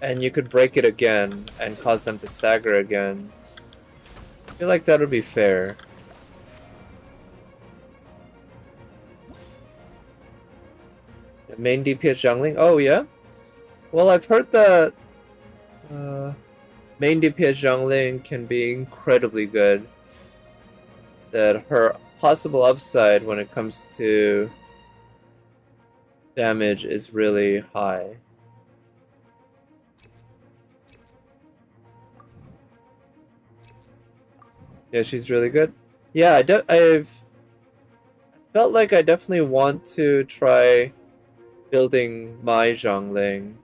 and you could break it again and cause them to stagger again. I feel like that would be fair. Main DPS jungling? Oh yeah? Well, I've heard that main DPS jungling can be incredibly good. That her possible upside when it comes to damage is really high. Yeah, she's really good. Yeah, I've felt like I definitely want to try building my Zhongling.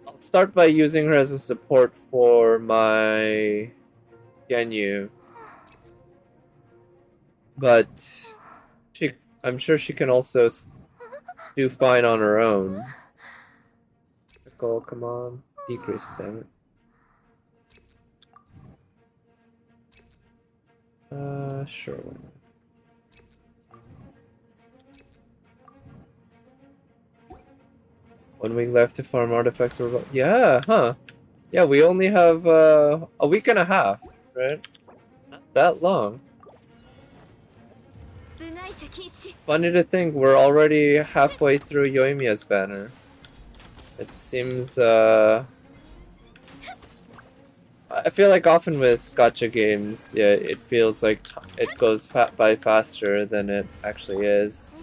I'll start by using her as a support for my Ganyu. But I'm sure she can also do fine on her own. Nicole, come on. Decrease, damn it. Sure. One week left to farm artifacts. Yeah, huh? Yeah, we only have a week and a half, right? Not that long. Funny to think we're already halfway through Yoimiya's banner. It seems I feel like often with gacha games, yeah, it feels like it goes by faster than it actually is.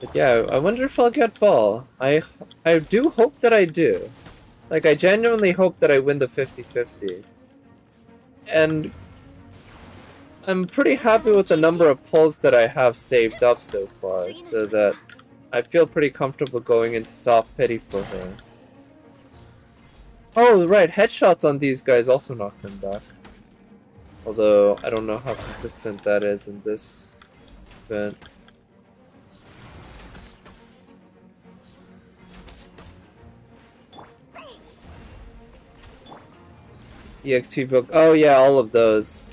But yeah, I wonder if I'll get Ball. I do hope that I do. Like, I genuinely hope that I win the 50-50. And I'm pretty happy with the number of pulls that I have saved up so far, so that I feel pretty comfortable going into soft pity for her. Oh, right, headshots on these guys also knock them back. Although, I don't know how consistent that is in this event. EXP book. Oh yeah, all of those.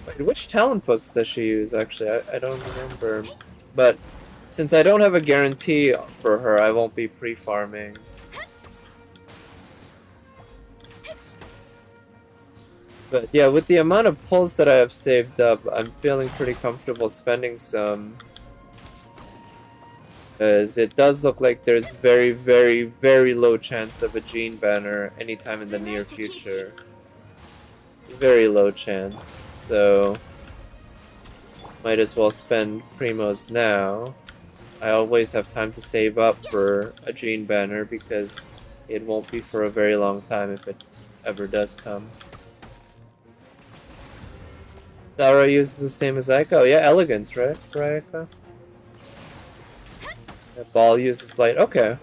Wait, which talent books does she use, actually? I don't remember. But since I don't have a guarantee for her, I won't be pre-farming. But yeah, with the amount of pulls that I have saved up, I'm feeling pretty comfortable spending some. Because it does look like there's very, very, very low chance of a Jean banner anytime in the near future. Very low chance, so might as well spend primos now. I always have time to save up for a Jean banner because it won't be for a very long time if it ever does come. Sarah uses the same as Aiko. Yeah, elegance, right? For Aiko? Yep. ball uses light. Okay.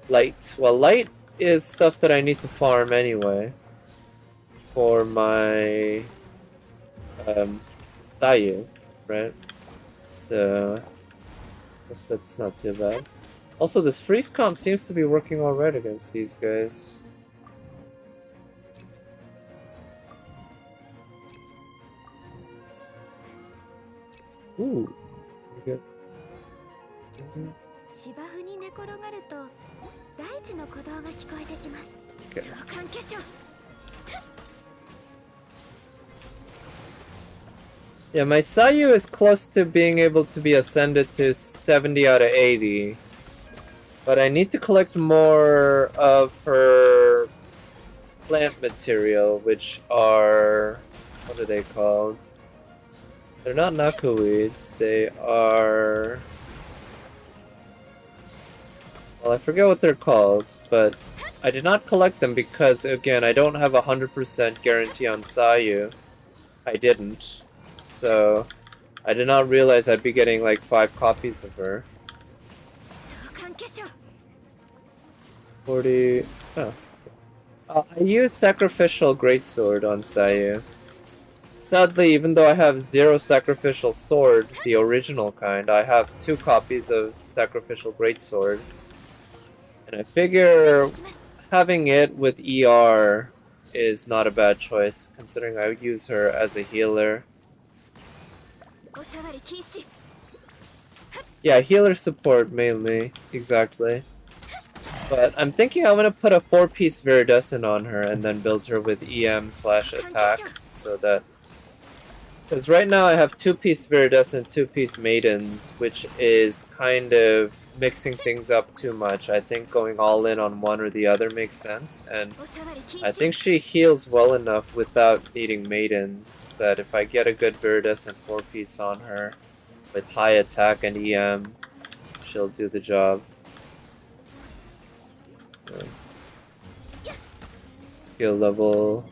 Light. Well, light is stuff that I need to farm anyway. For my... Dayu, right? So... guess that's not too bad. Also, this freeze comp seems to be working alright against these guys. Ooh. Good. 芝生に寝転がると大地の鼓動が聞こえてきます。 Okay. 召喚化粧。 Yeah, my Sayu is close to being able to be ascended to 70 out of 80. But I need to collect more of her plant material, which are... what are they called? They're not Nakuweeds, they are... well, I forget what they're called, but I did not collect them because, again, I don't have a 100% guarantee on Sayu. I didn't. So, I did not realize I'd be getting like 5 copies of her. 召喚化粧。 40... oh. I use Sacrificial Greatsword on Sayu. Sadly, even though I have 0 Sacrificial Sword, the original kind, I have 2 copies of Sacrificial Greatsword. And I figure having it with ER is not a bad choice, considering I would use her as a healer. おさわり禁止。 Yeah, healer support mainly, exactly. But I'm thinking I'm gonna put a 4-piece Viridescent on her and then build her with EM/attack, so that... because right now I have 2-piece Viridescent, 2-piece Maidens, which is kind of mixing things up too much. I think going all in on one or the other makes sense, and おさわり禁 I 止。 think she heals well enough without needing Maidens, that if I get a good Viridescent 4-piece on her, with high attack and EM, she'll do the job. Skill level...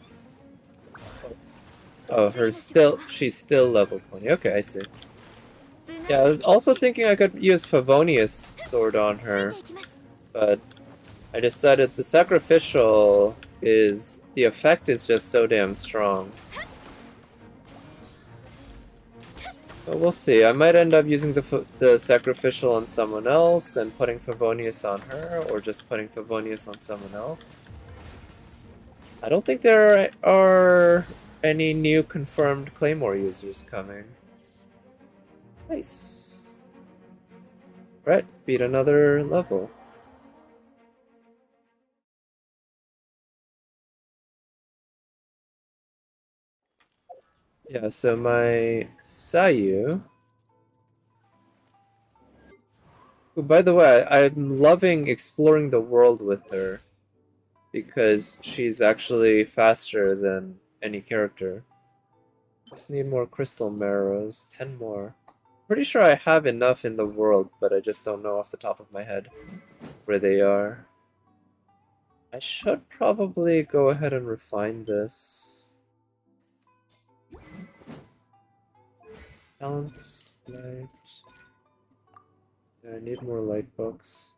oh, she's still level 20. Okay, I see. Yeah, I was also thinking I could use Favonius Sword on her, ついていきます。 but I decided the sacrificial is... the effect is just so damn strong. But we'll see. I might end up using the sacrificial on someone else and putting Favonius on her, or just putting Favonius on someone else. I don't think there are any new confirmed Claymore users coming. Nice. Right, beat another level. Yeah, so my Sayu... who, by the way, I'm loving exploring the world with her, because she's actually faster than any character. Just need more crystal marrows, 10 more. Pretty sure I have enough in the world, but I just don't know off the top of my head where they are. I should probably go ahead and refine this. Balance, light. Yeah, I need more light books.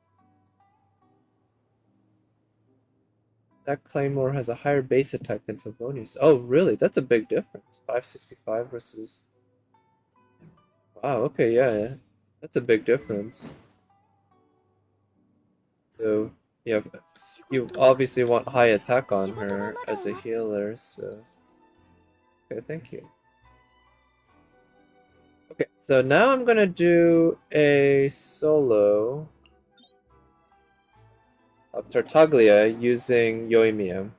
That Claymore has a higher base attack than Favonius. Oh, really? That's a big difference. 565 versus... wow, okay, yeah. That's a big difference. So, yeah, you obviously want high attack on her as a healer, so... okay, thank you. Okay, so now I'm gonna do a solo of Tartaglia using Yoimiya.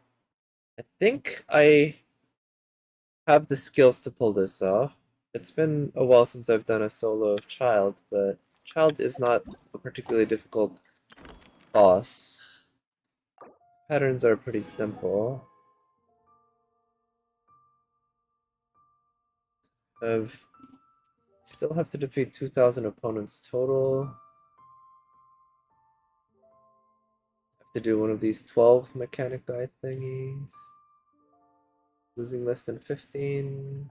I think I have the skills to pull this off. It's been a while since I've done a solo of Child, but Child is not a particularly difficult boss. Patterns are pretty simple. Still have to defeat 2,000 opponents total. Have to do one of these 12 mechanic guide thingies. Losing less than 15.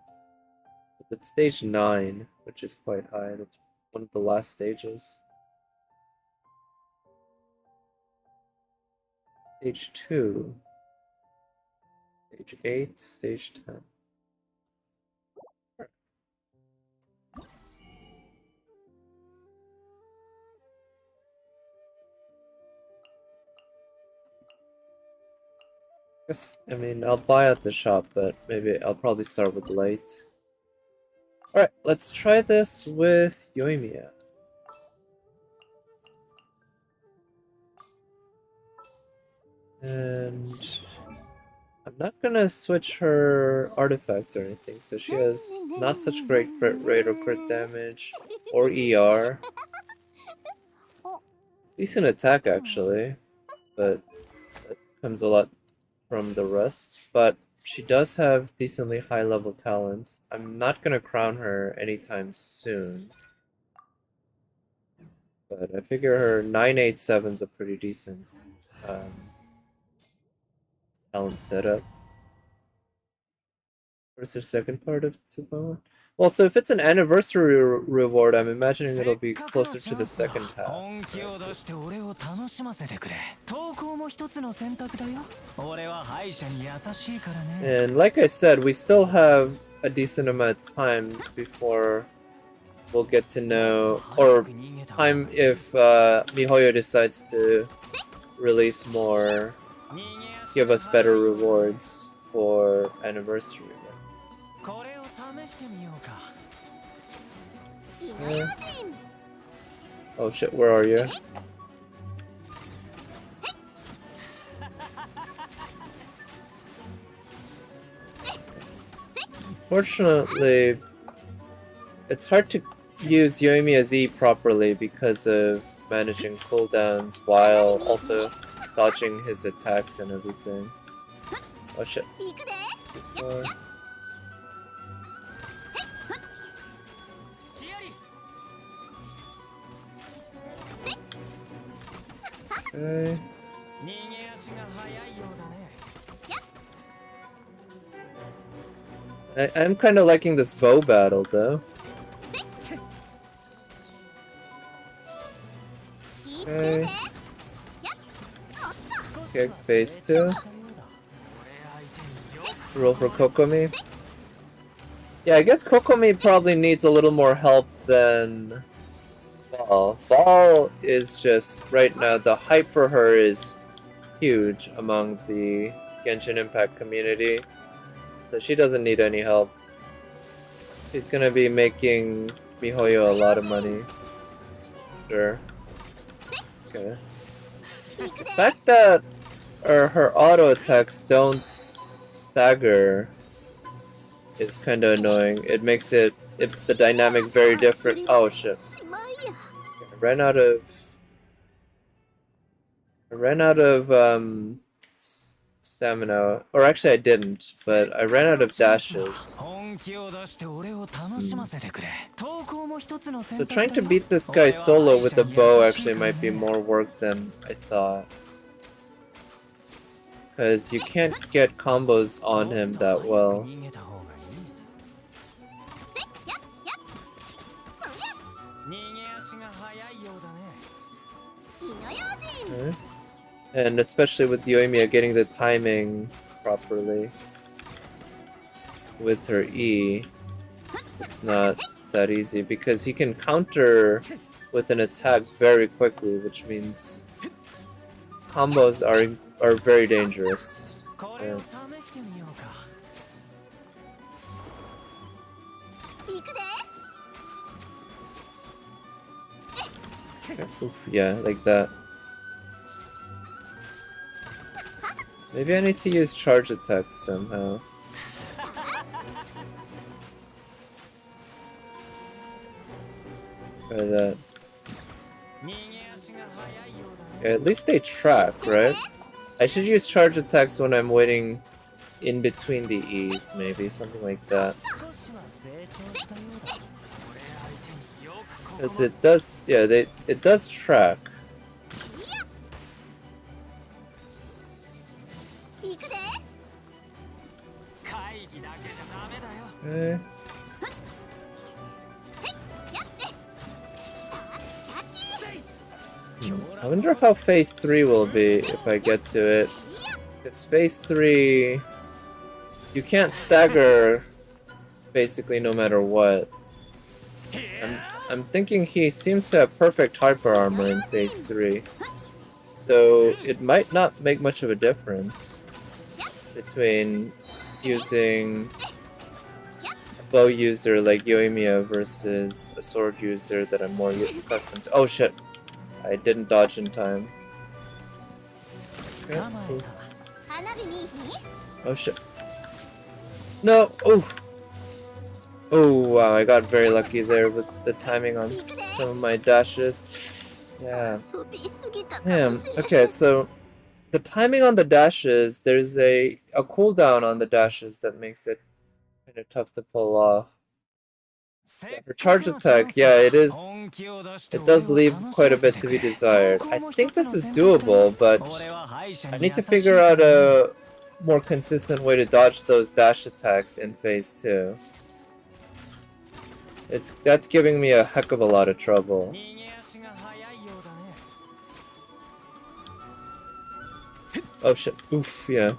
That's stage 9, which is quite high. That's one of the last stages. Stage 2. Stage 8, stage 10. I mean, I'll buy at the shop, but maybe I'll probably start with light. Alright, let's try this with Yoimiya. And I'm not gonna switch her artifact or anything, so she has not such great crit rate or crit damage, or ER. Decent attack actually, but that comes a lot from the rest. But she does have decently high level talents. I'm not gonna crown her anytime soon. But I figure her 987 is a pretty decent talent setup. Where's the second part of 2.1? Well, so if it's an anniversary reward, I'm imagining it'll be closer to the second half. And like I said, we still have a decent amount of time before we'll get to know, or time if MiHoYo decides to release more, give us better rewards for anniversary. Oh shit, where are you? Fortunately, it's hard to use Yoimiya Z properly because of managing cooldowns while also dodging his attacks and everything. Oh shit. Okay. I'm kind of liking this bow battle though. Okay. Okay, phase 2. Let's roll for Kokomi. Yeah, I guess Kokomi probably needs a little more help than Ball. Ball is just, right now, the hype for her is huge among the Genshin Impact community. So she doesn't need any help. She's gonna be making MiHoYo a lot of money. Sure. Okay. The fact that her auto attacks don't stagger is kind of annoying. It makes the dynamic very different. Oh shit. I ran out of stamina, or actually I didn't, but I ran out of dashes. So trying to beat this guy solo with a bow actually might be more work than I thought. Because you can't get combos on him that well. Okay. And especially with Yoimiya getting the timing properly with her E, it's not that easy because he can counter with an attack very quickly, which means combos are very dangerous. Yeah. Okay, oof, yeah, like that. Maybe I need to use charge attacks somehow. Try that. Yeah, at least they track, right? I should use charge attacks when I'm waiting in between the E's, maybe, something like that. Because it does, yeah, it does track. Okay. I wonder how phase 3 will be if I get to it. Because phase 3, you can't stagger basically no matter what. I'm thinking he seems to have perfect hyper armor in phase 3. So it might not make much of a difference between using a bow user like Yoimiya versus a sword user that I'm more accustomed to. Oh shit! I didn't dodge in time. Okay, cool. Oh shit. No! Oh! Oh wow, I got very lucky there with the timing on some of my dashes. Yeah. Damn. Okay, so the timing on the dashes, there's a cooldown on the dashes that makes it kind of tough to pull off. Yeah, for charge attack, yeah, it does leave quite a bit to be desired. I think this is doable, but I need to figure out a more consistent way to dodge those dash attacks in phase 2. That's giving me a heck of a lot of trouble. Oh shit. Oof, yeah.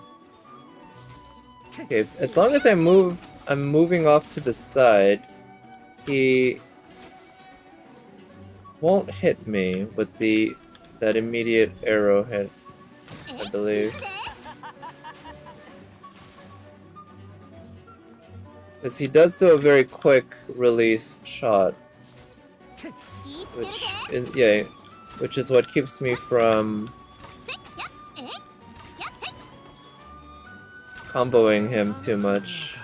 Okay, as long as I'm moving off to the side, he won't hit me with that immediate arrowhead, I believe. Because he does do a very quick release shot. Which is what keeps me from comboing him too much.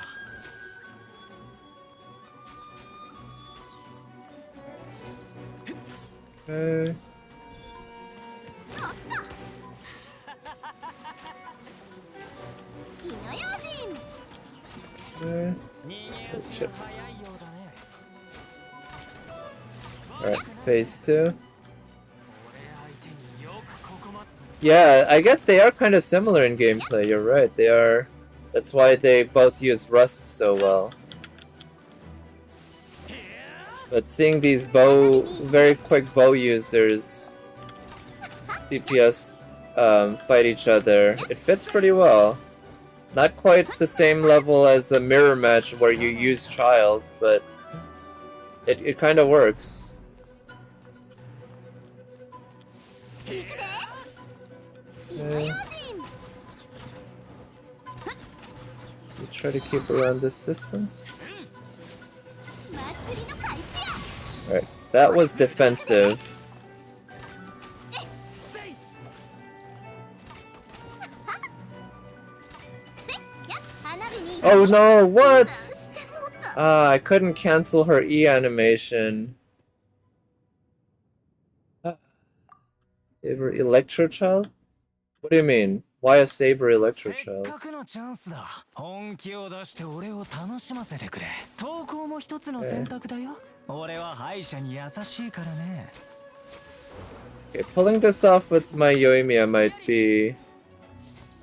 Okay. Okay. Oh, shit. Alright, phase 2. Yeah, I guess they are kind of similar in gameplay, you're right. They are. That's why they both use Rust so well. But seeing these very quick bow users, DPS, fight each other, it fits pretty well. Not quite the same level as a mirror match where you use Child, but it kind of works. Okay. You try to keep around this distance. Alright, that was defensive. Oh no, what? I couldn't cancel her E animation. Saber Electro Child? What do you mean? Why a Saber Electro Child? Okay, pulling this off with my Yoimiya might be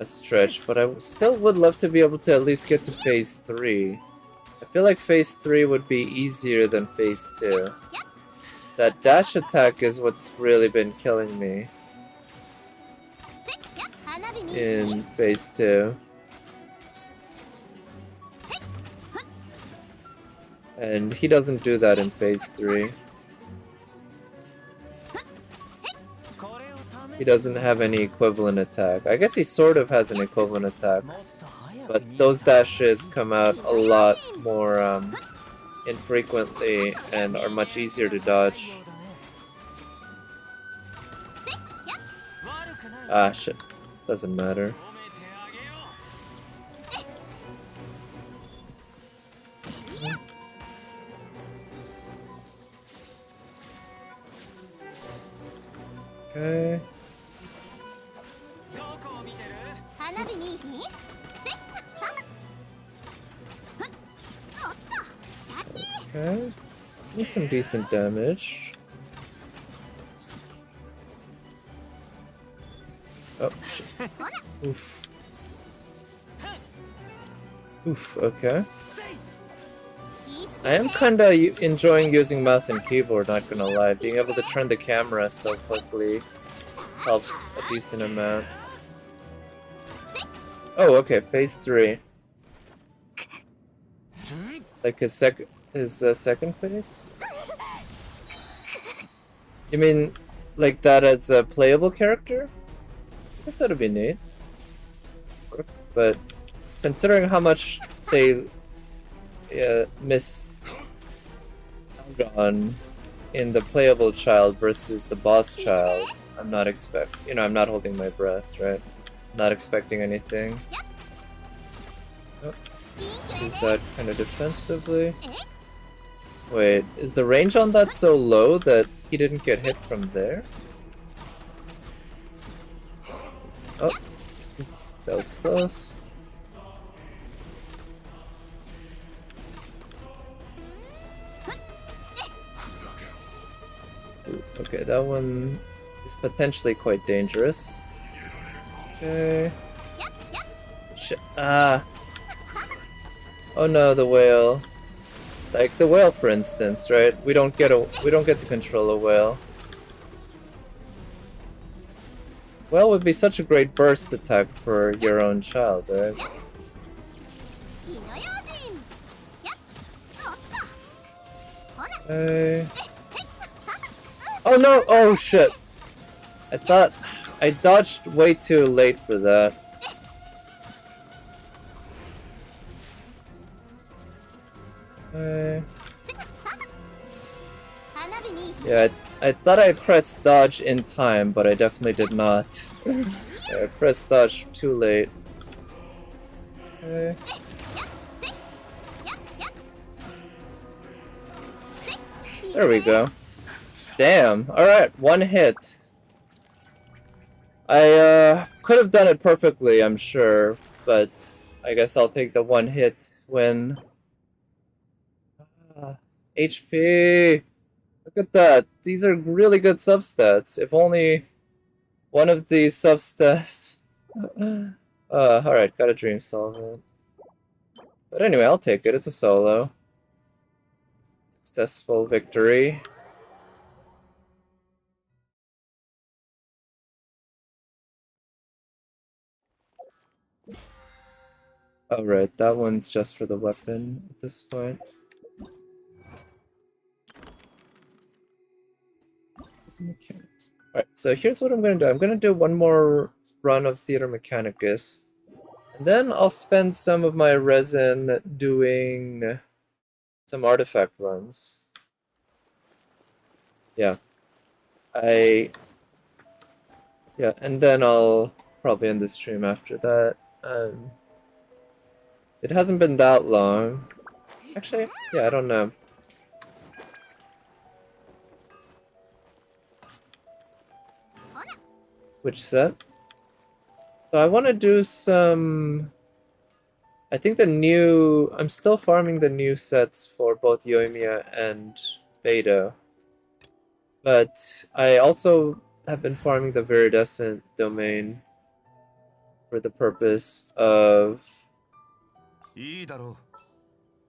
a stretch, but I still would love to be able to at least get to phase 3. I feel like phase 3 would be easier than phase 2. That dash attack is what's really been killing me in phase 2. And he doesn't do that in phase 3. He doesn't have any equivalent attack. I guess he sort of has an equivalent attack, but those dashes come out a lot more infrequently and are much easier to dodge. Ah, shit. Doesn't matter. Okay. Okay. That's some decent damage. Oh, shit. Oof. Oof, okay. I am kinda enjoying using mouse and keyboard, not gonna lie. Being able to turn the camera so quickly helps a decent amount. Oh, okay, phase 3. Like his second phase? You mean like that as a playable character? I guess that'd be neat. But considering how much they miss Algon in the playable child versus the boss child, I'm not I'm not holding my breath, right? Not expecting anything. Oh, use that kind of defensively. Wait, is the range on that so low that he didn't get hit from there? Oh, that was close. Ooh, okay, that one is potentially quite dangerous. Okay. Shit. Ah. Oh no, the whale. Like the whale, for instance, right? We don't get to control a whale. Whale would be such a great burst attack for your own child, right? Okay. Oh no! Oh shit! I thought I dodged way too late for that. Okay. Yeah, I thought I pressed dodge in time, but I definitely did not. Yeah, I pressed dodge too late. Okay. There we go. Damn. Alright, one hit. I could have done it perfectly, I'm sure, but I guess I'll take the one hit win. HP! Look at that. These are really good substats. If only one of these substats... alright, got a dream solvent. But anyway, I'll take it. It's a solo. Successful victory. Alright, that one's just for the weapon at this point. Alright, so here's what I'm gonna do. I'm gonna do one more run of Theater Mechanicus. And then I'll spend some of my resin doing some artifact runs. Yeah. Yeah, and then I'll probably end the stream after that. It hasn't been that long. Actually, yeah, I don't know. Which set? So I want to do some... I think I'm still farming the new sets for both Yoimiya and Beidou. But I also have been farming the Viridescent domain for the purpose of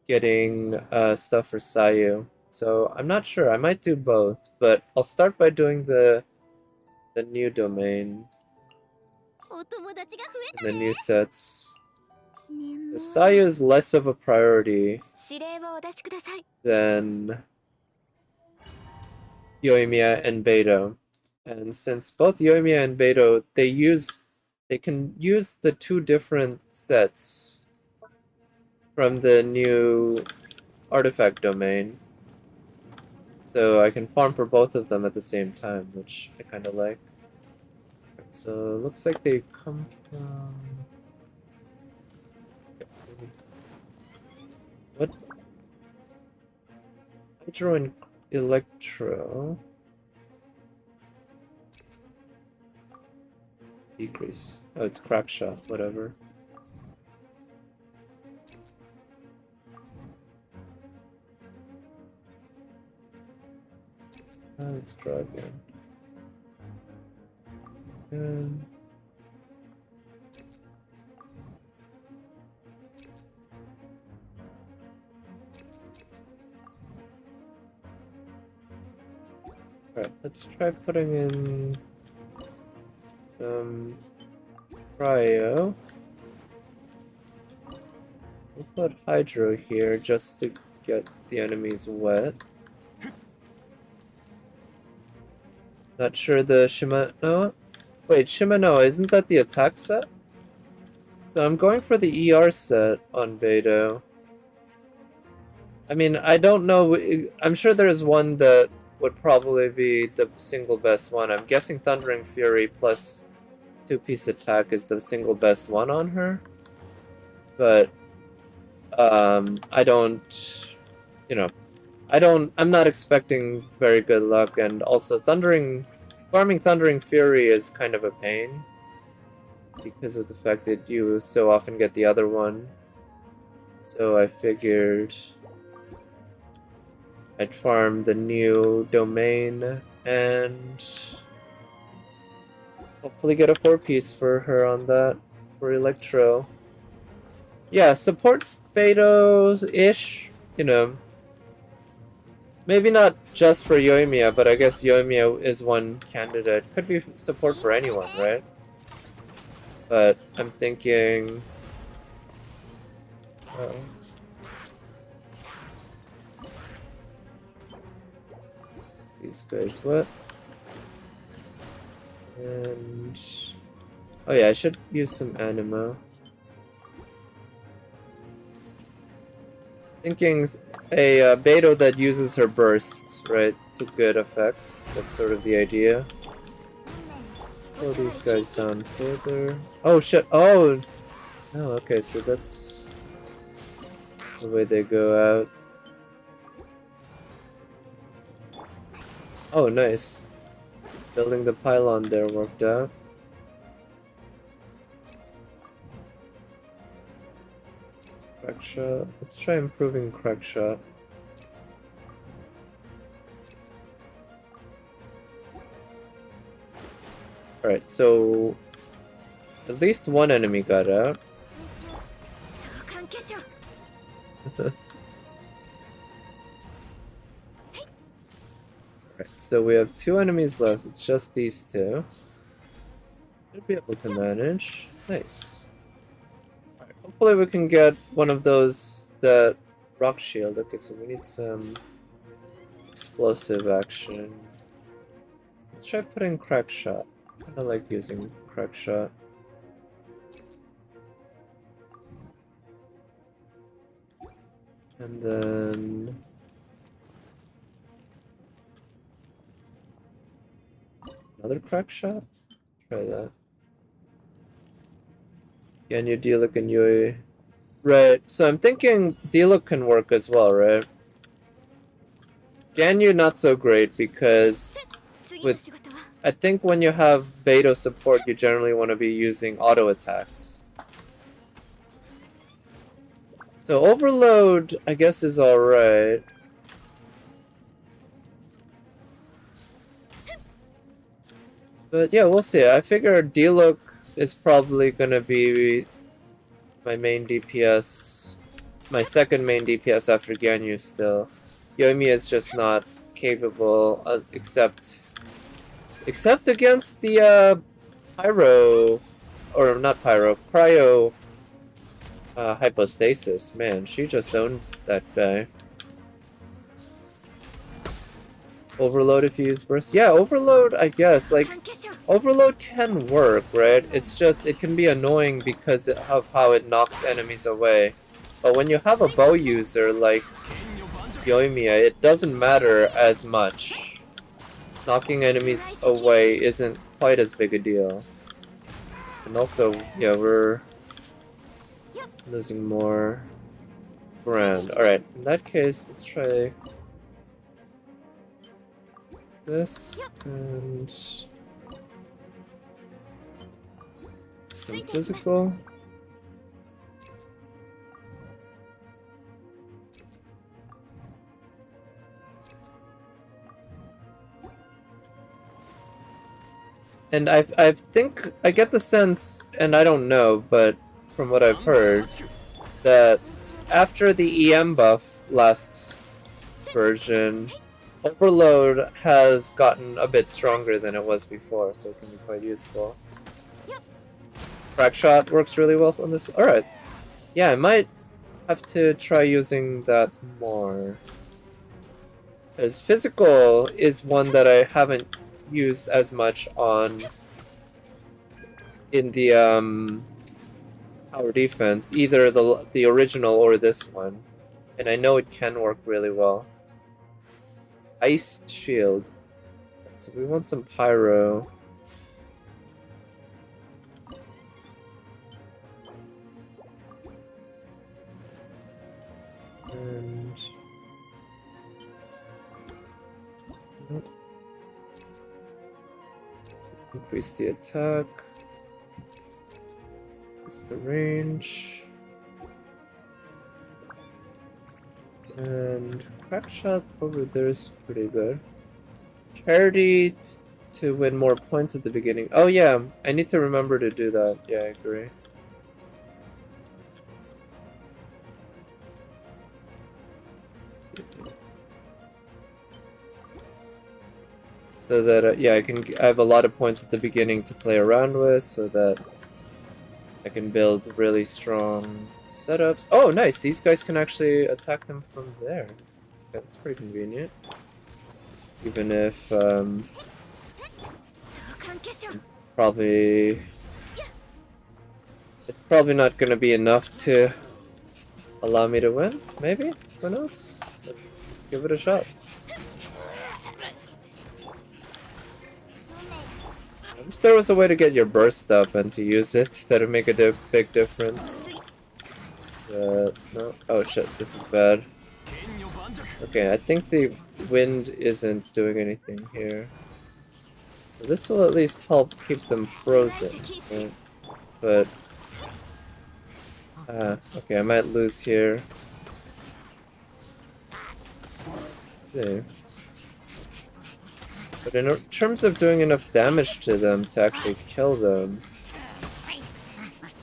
getting stuff for Sayu. So I'm not sure, I might do both, but I'll start by doing the new domain and the new sets. The Sayu is less of a priority than Yoimiya and Beidou. And since both Yoimiya and Beidou, they can use the two different sets from the new artifact domain. So I can farm for both of them at the same time, which I kind of like. So looks like they come from... Let's see. What? Hydro and Electro. Decrease. Oh, it's crack shot, whatever. Let's draw again. And alright, let's try putting in some cryo. We'll put hydro here just to get the enemies wet. Not sure the Shimano. Wait, Shimano, isn't that the attack set? So I'm going for the ER set on Beidou. I mean, I don't know. I'm sure there's one that would probably be the single best one. I'm guessing Thundering Fury plus 2-piece attack is the single best one on her. But I don't, I'm not expecting very good luck, and also farming Thundering Fury is kind of a pain because of the fact that you so often get the other one. So I figured I'd farm the new domain and hopefully get a 4-piece for her on that, for Electro. Yeah, support Beidou-ish, maybe not just for Yoimiya, but I guess Yoimiya is one candidate. Could be support for anyone, right? But I'm thinking... these guys, what? And... oh yeah, I should use some Animo. Thinking a Beidou that uses her burst, right, to good effect. That's sort of the idea. Throw these guys down further. Oh shit! Oh! Oh, okay, so that's the way they go out. Oh, nice. Building the pylon there worked out. Crack shot. Let's try improving crack shot. Alright, so at least one enemy got out. Alright, so we have 2 enemies left. It's just these 2. Should be able to manage. Nice. Alright, hopefully we can get one of those, that rock shield. Okay, so we need some explosive action. Let's try putting crack shot. I like using crack shot. And then another crack shot? Try that. Ganyu, Diluc, and Yui. Right, so I'm thinking Diluc can work as well, right? Ganyu not so great because with I think when you have Beidou support, you generally want to be using auto attacks. So Overload, I guess, is alright. But yeah, we'll see. I figure Diluc is probably gonna be my main DPS, my second main DPS after Ganyu still. Yoimiya is just not capable, except against the Pyro, or not Pyro, Cryo Hypostasis. Man, she just owned that guy. Overload if you use burst. Yeah, Overload, I guess. Like, Overload can work, right? It's just, it can be annoying because of how it knocks enemies away. But when you have a bow user like Yoimiya, it doesn't matter as much. Knocking enemies away isn't quite as big a deal. And also, yeah, we're losing more ground. Alright, in that case, let's try this and some physical. And I think I get the sense, and I don't know, but from what I've heard, that after the EM buff last version, Overload has gotten a bit stronger than it was before, so it can be quite useful. Crack shot works really well on this. Alright. Yeah, I might have to try using that more. Because physical is one that I haven't used as much on in the tower defense, either the original or this one. And I know it can work really well. Ice shield. So we want some pyro. And increase the attack. Increase the range. And crack shot over there is pretty good. Charity to win more points at the beginning. Oh yeah, I need to remember to do that. Yeah, I agree. So that yeah, I have a lot of points at the beginning to play around with, so that I can build really strong setups. Oh, nice! These guys can actually attack them from there. That's pretty convenient. Even if probably it's probably not going to be enough to allow me to win. Maybe, who knows? Let's give it a shot. I wish there was a way to get your burst up and to use it. That would make a big difference. No. Oh shit, this is bad. Okay, I think the wind isn't doing anything here. So this will at least help keep them frozen. Right? But okay, I might lose here. Let's see. But in terms of doing enough damage to them to actually kill them,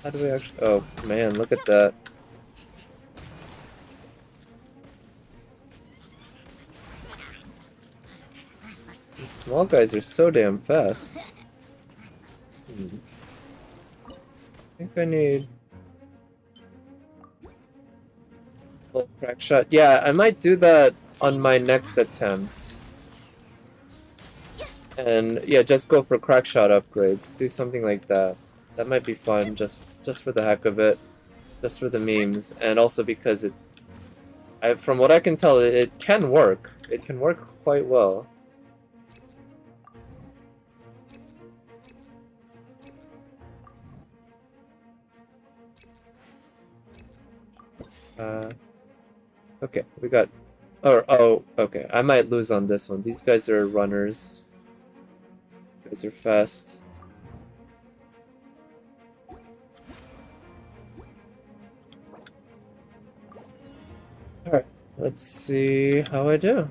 how do we actually? Oh man, look at that. These small guys are so damn fast. I think I need full crack shot. Yeah, I might do that on my next attempt. And yeah, just go for crack shot upgrades. Do something like that. That might be fun, just for the heck of it, just for the memes, and also because from what I can tell, it can work. It can work quite well. Okay, we got. Oh, okay. I might lose on this one. These guys are runners. These guys are fast. Alright, let's see how I do.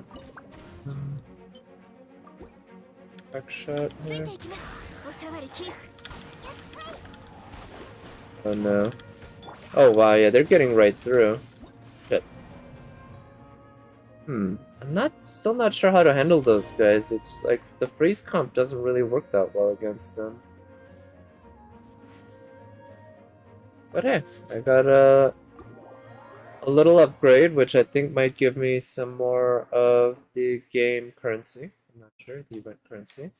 Back shot here. Oh no. Oh wow, yeah, they're getting right through. Shit. I'm still not sure how to handle those guys. It's like the freeze comp doesn't really work that well against them. But hey, I got a little upgrade, which I think might give me some more of the game currency. I'm not sure, the event currency.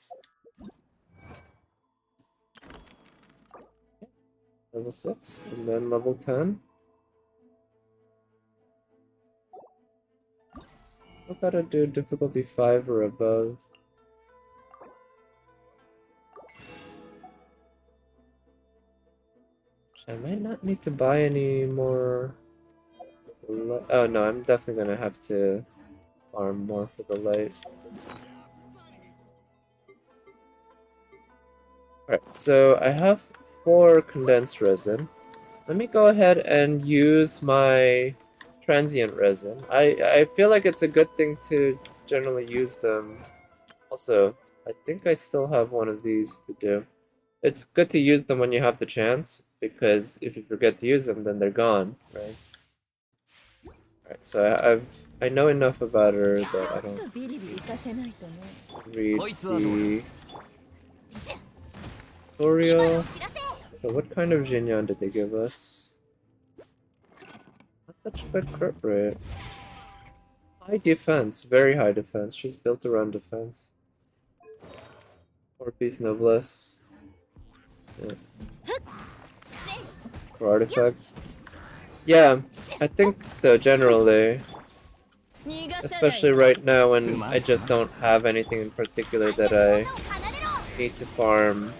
Level 6, and then level 10. I gotta do difficulty 5 or above. I might not need to buy any more. Oh no, I'm definitely gonna have to farm more for the light. Alright, so I have 4 condensed resin. Let me go ahead and use my transient resin. I feel like it's a good thing to generally use them. Also, I think I still have one of these to do. It's good to use them when you have the chance, because if you forget to use them, then they're gone, right? Alright, so I know enough about her that I don't read the tutorial. So what kind of Jinyan did they give us? Not such a bad crit rate. High defense, very high defense. She's built around defense. 4-piece noblesse. Yeah. For artifacts. Yeah, I think so generally. Especially right now when I just don't have anything in particular that I need to farm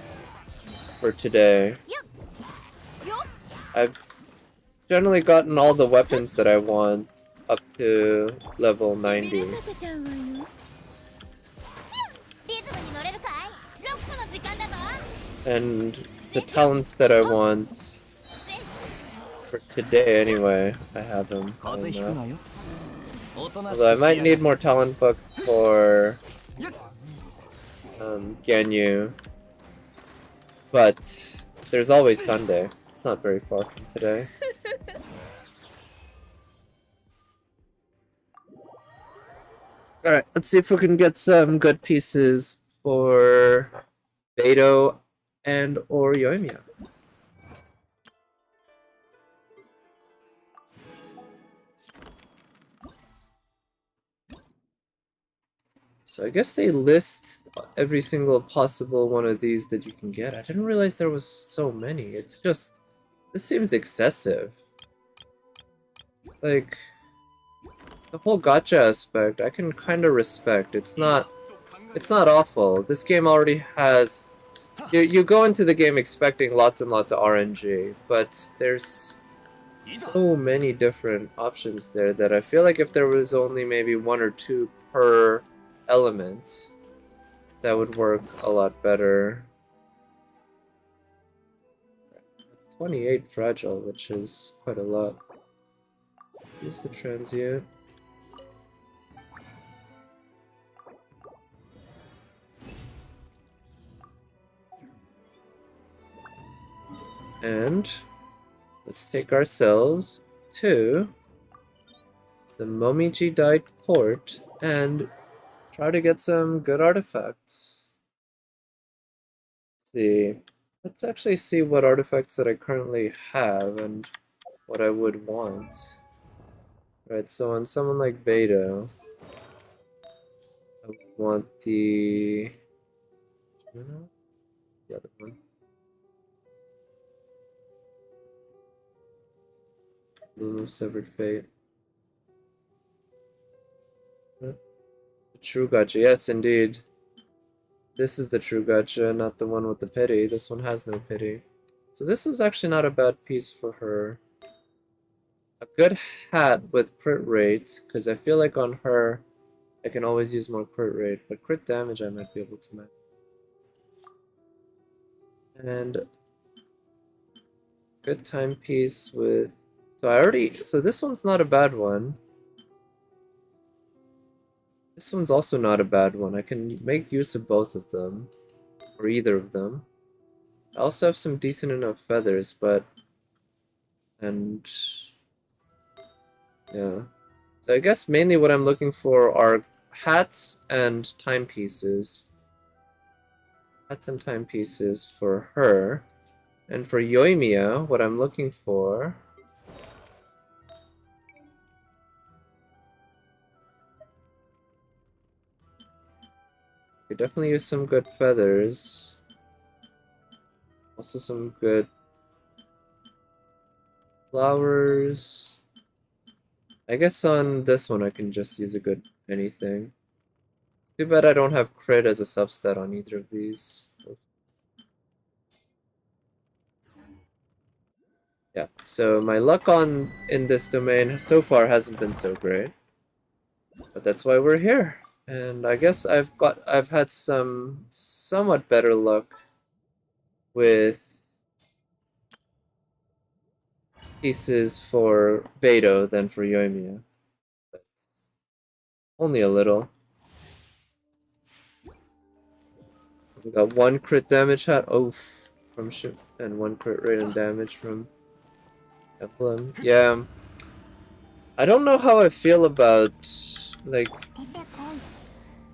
for today. I've generally gotten all the weapons that I want up to level 90. And the talents that I want for today anyway, I have them. Although I might need more talent books for Ganyu. But there's always Sunday. It's not very far from today. Alright, let's see if we can get some good pieces for Beidou and or Yoimiya. So I guess they list every single possible one of these that you can get. I didn't realize there was so many. It's just, this seems excessive. Like, the whole gacha aspect, I can kind of respect. It's not awful. This game already has, you go into the game expecting lots and lots of RNG, but there's so many different options there that I feel like if there was only maybe 1 or 2 per element, that would work a lot better. 28 fragile, which is quite a lot. Use the transient. And let's take ourselves to the Momiji Died Court and try to get some good artifacts. Let's see. Let's actually see what artifacts that I currently have and what I would want. Right, so on someone like Beidou, I would want the other one. Bloom of Severed Fate. The true gacha, yes indeed. This is the true gacha, not the one with the pity. This one has no pity. So this is actually not a bad piece for her. A good hat with crit rate, because I feel like on her I can always use more crit rate, but crit damage I might be able to match. And good timepiece with, so this one's not a bad one. This one's also not a bad one. I can make use of both of them, or either of them. I also have some decent enough feathers, and yeah. So I guess mainly what I'm looking for are hats and timepieces. Hats and timepieces for her. And for Yoimiya, what I'm looking for could definitely use some good feathers. Also some good flowers. I guess on this one I can just use a good anything. It's too bad I don't have crit as a substat on either of these. Yeah, so my luck in this domain so far hasn't been so great. But that's why we're here. And I guess I've had some somewhat better luck with pieces for Beidou than for Yoimiya. But only a little. We got 1 crit damage hat from Ship and 1 crit rate and damage from Emblem. Yeah. I don't know how I feel about, like,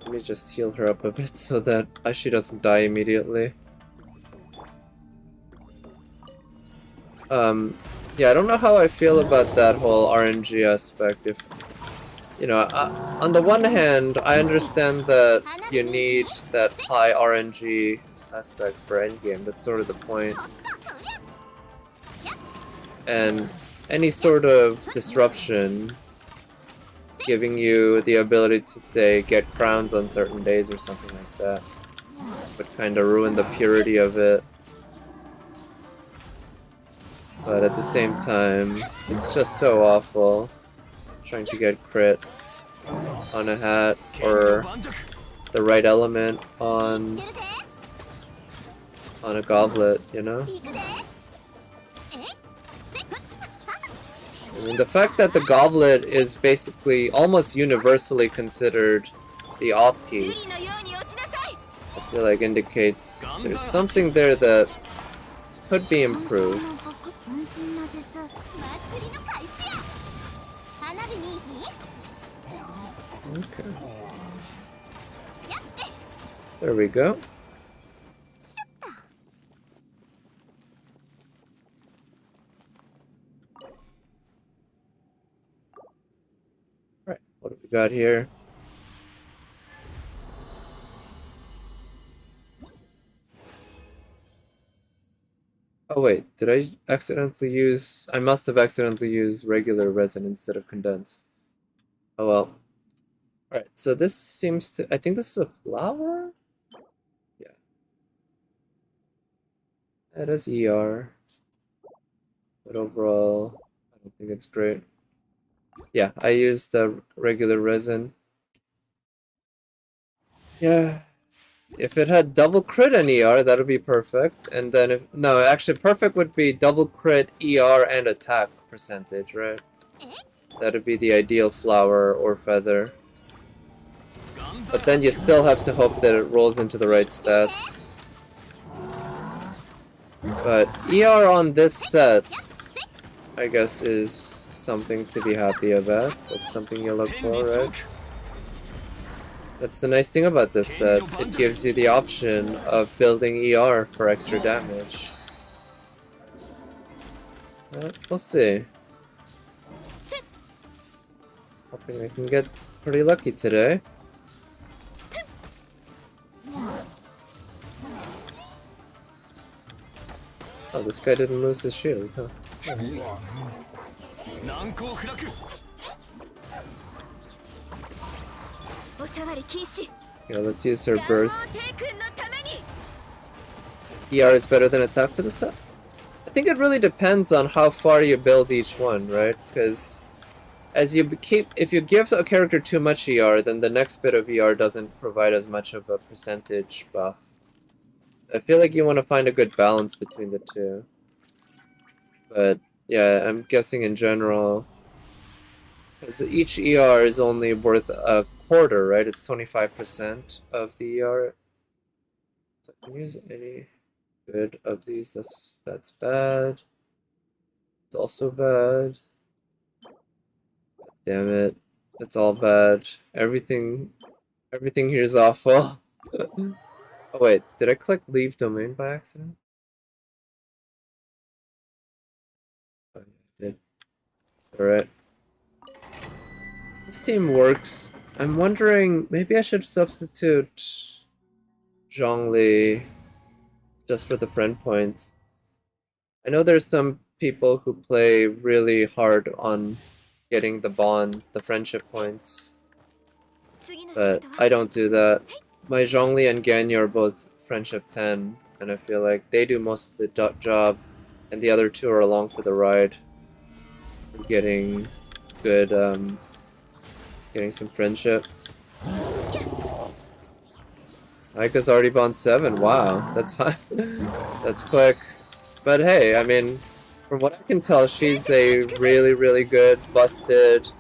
let me just heal her up a bit so that she doesn't die immediately. Yeah, I don't know how I feel about that whole RNG aspect. If you know, on the one hand, I understand that you need that high RNG aspect for endgame. That's sort of the point. And any sort of disruption, giving you the ability to, say, get crowns on certain days or something like that, would kind of ruin the purity of it. But at the same time, it's just so awful trying to get crit on a hat or the right element on a goblet, you know? I mean, the fact that the goblet is basically almost universally considered the off-piece, I feel like indicates there's something there that could be improved. Okay. There we go. Right, what do we got here? Oh wait, did I accidentally use... I must have accidentally used regular resin instead of condensed. Oh well. Alright, so this seems to... I think this is a flower? Yeah. It is ER. But overall, I don't think it's great. Yeah, I used the regular resin. Yeah. If it had double crit and ER, that would be perfect. And then if... No, actually perfect would be double crit, ER, and attack percentage, right? That would be the ideal flower or feather. But then you still have to hope that it rolls into the right stats. But ER on this set, I guess, is something to be happy about. That's something you look for, right? That's the nice thing about this set. It gives you the option of building ER for extra damage. We'll see. Hoping I can get pretty lucky today. Oh, this guy didn't lose his shield, huh? Yeah, let's use her burst. ER is better than attack for the set? I think it really depends on how far you build each one, right? Because as you keep, if you give a character too much ER, then the next bit of ER doesn't provide as much of a percentage buff. So I feel like you want to find a good balance between the two. But yeah, I'm guessing in general, because each ER is only worth a quarter, right? It's 25% of the ER. So I can use any good of these. That's bad. It's also bad. Damn it. It's all bad. Everything here is awful. Oh wait, did I click leave domain by accident? Oh, yeah, I did. Alright. This team works. I'm wondering, maybe I should substitute Zhongli just for the friend points. I know there's some people who play really hard on getting the bond, the friendship points, but I don't do that. My Zhongli and Ganya are both friendship 10, and I feel like they do most of the job, and the other two are along for the ride. Getting good, getting some friendship. Aika's already bond 7, wow, that's high. That's quick. But hey, I mean, from what I can tell, she's a really, really good busted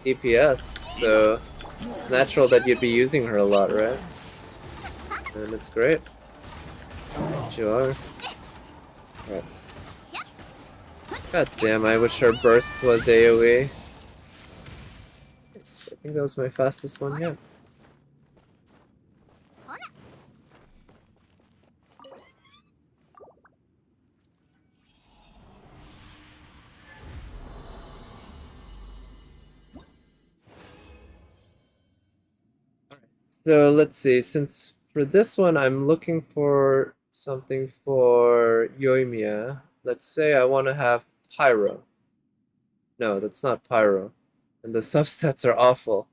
DPS, so it's natural that you'd be using her a lot, right? And it's great. You are. Right. God damn, I wish her burst was AoE. Yes, I think that was my fastest one yet. So let's see, since for this one I'm looking for something for Yoimiya. Let's say I want to have Pyro. No, that's not Pyro. And the substats are awful.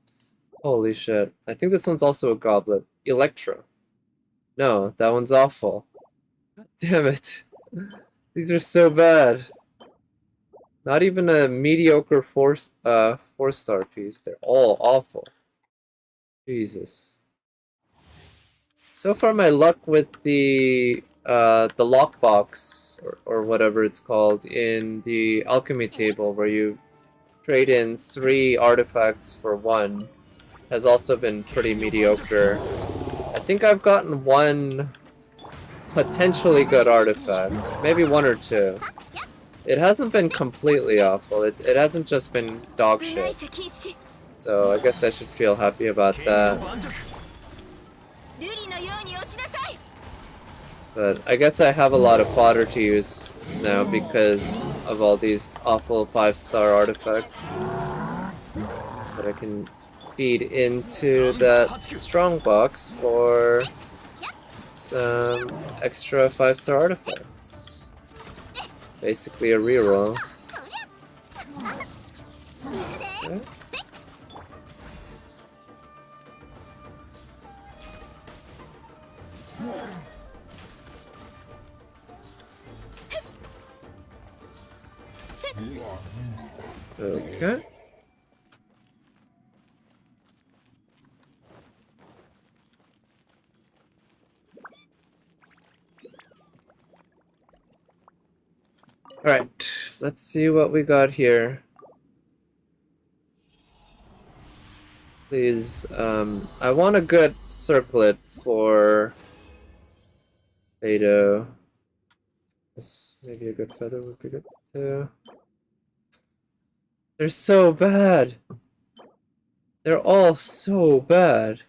Holy shit. I think this one's also a goblet. Electro. No, that one's awful. God damn it. These are so bad. Not even a mediocre four-star piece. They're all awful. Jesus. So far my luck with the lockbox or whatever it's called in the alchemy table where you trade in 3 artifacts for 1 has also been pretty mediocre. I think I've gotten 1 potentially good artifact, maybe 1 or 2. It hasn't been completely awful. It hasn't just been dog shit. So I guess I should feel happy about that. But I guess I have a lot of fodder to use now because of all these awful 5-star artifacts that I can feed into that strong box for some extra 5-star artifacts. Basically a reroll. Okay. Okay. Alright, let's see what we got here. Please, I want a good circlet for Beidou. This maybe a good feather would be good too. They're so bad. They're all so bad.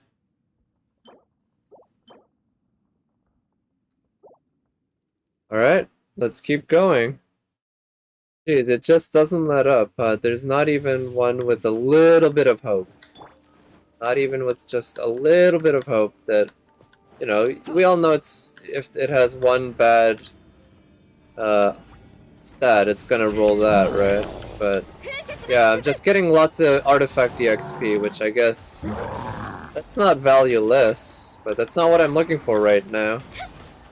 Alright, let's keep going. Jeez, it just doesn't let up. There's not even one with a little bit of hope. Not even with just a little bit of hope that, you know, we all know it's if it has 1 bad stat, it's gonna roll that, right? But yeah, I'm just getting lots of artifact EXP, which I guess that's not valueless, but that's not what I'm looking for right now.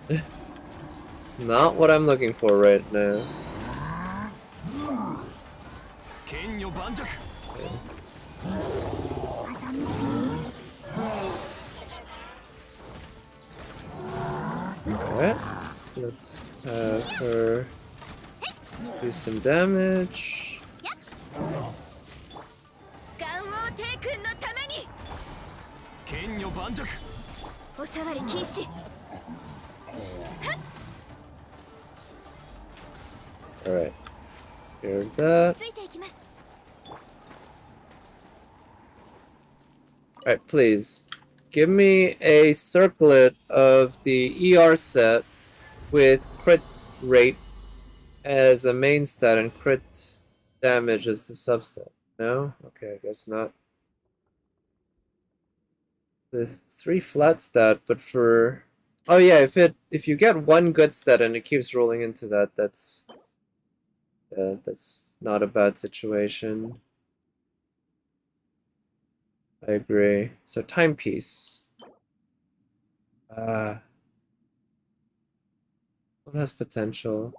It's not what I'm looking for right now. Alright, let's have her do some damage. Alright, clear that. Alright, please. Give me a circlet of the ER set with crit rate as a main stat and crit damage as the substat. No? Okay, I guess not. With 3 flat stat, but for... Oh yeah, if you get 1 good stat and it keeps rolling into that, that's not a bad situation. I agree. So timepiece. What has potential?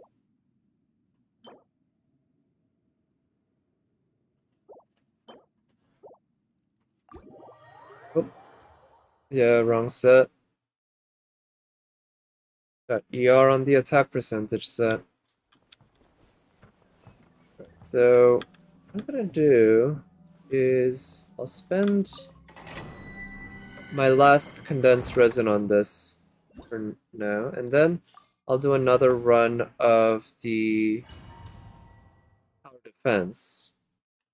Oh. Yeah, wrong set. Got ER on the attack percentage set. So what I'm gonna do is I'll spend my last condensed resin on this for now, and then I'll do another run of the tower defense,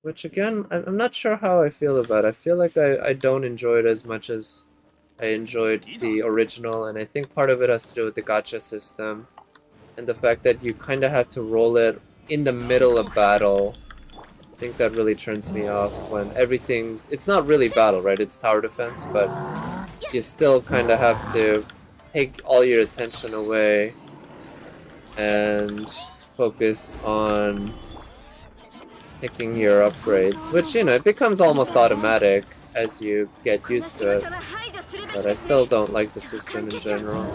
which again, I'm not sure how I feel about. I feel like I don't enjoy it as much as I enjoyed the original, and I think part of it has to do with the gacha system and the fact that you kind of have to roll it in the middle of battle. I think that really turns me off when everything's... It's not really battle, right? It's tower defense, but you still kind of have to take all your attention away and focus on picking your upgrades, which, you know, it becomes almost automatic as you get used to it, but I still don't like the system in general.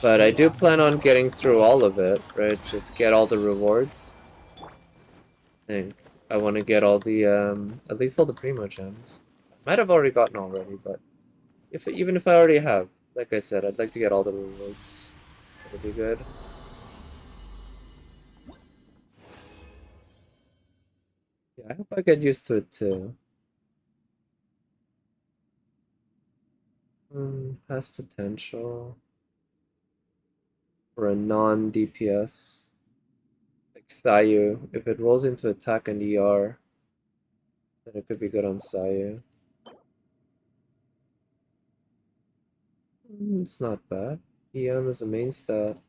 But I do plan on getting through all of it, right? Just get all the rewards. I think I want to get all the, at least all the Primo Gems. Might have already gotten already, but even if I already have, like I said, I'd like to get all the rewards. That'd be good. Yeah, I hope I get used to it too. Has potential for a non-DPS. Like Sayu, if it rolls into attack and ER, then it could be good on Sayu. It's not bad. EM is a main stat.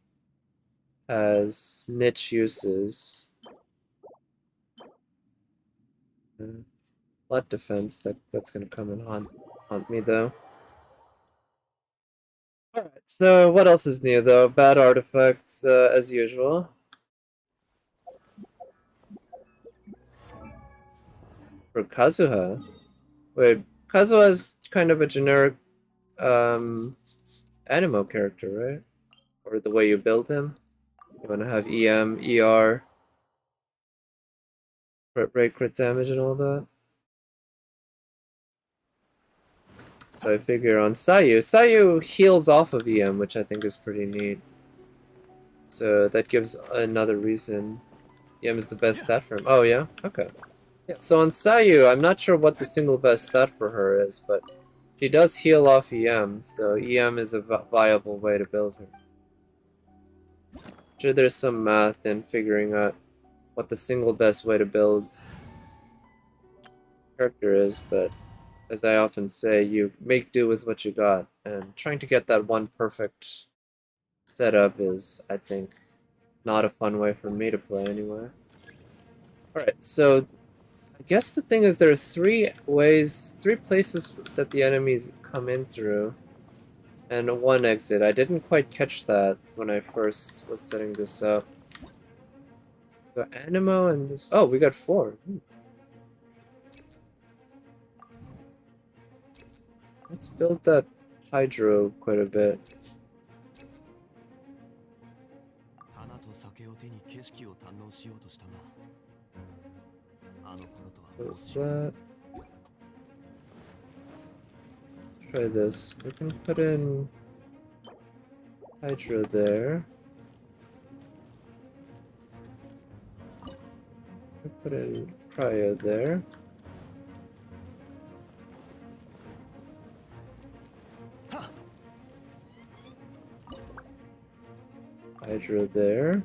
Has niche uses. Blood defense, that's gonna come and haunt me though. Alright, so what else is new though? Bad artifacts, as usual. For Kazuha? Wait, Kazuha is kind of a generic Animo character, right? Or the way you build him. You wanna have EM, ER, crit rate, crit damage and all that. So I figure on Sayu heals off of EM, which I think is pretty neat. So that gives another reason EM is the best stat for him. Oh yeah? Okay. Yeah, so on Sayu, I'm not sure what the single best stat for her is, but she does heal off EM, so EM is a viable way to build her. Sure, there's some math in figuring out what the single best way to build character is, but as I often say, you make do with what you got, and trying to get that one perfect setup is, I think, not a fun way for me to play anyway. Alright, so I guess the thing is there are three places that the enemies come in through, and one exit. I didn't quite catch that when I first was setting this up. So Animo and this... Oh, we got 4. Neat. Let's build that Hydro quite a bit. Close that. Let's try this. We can put in Hydro there. Put in Cryo there. Hydro there.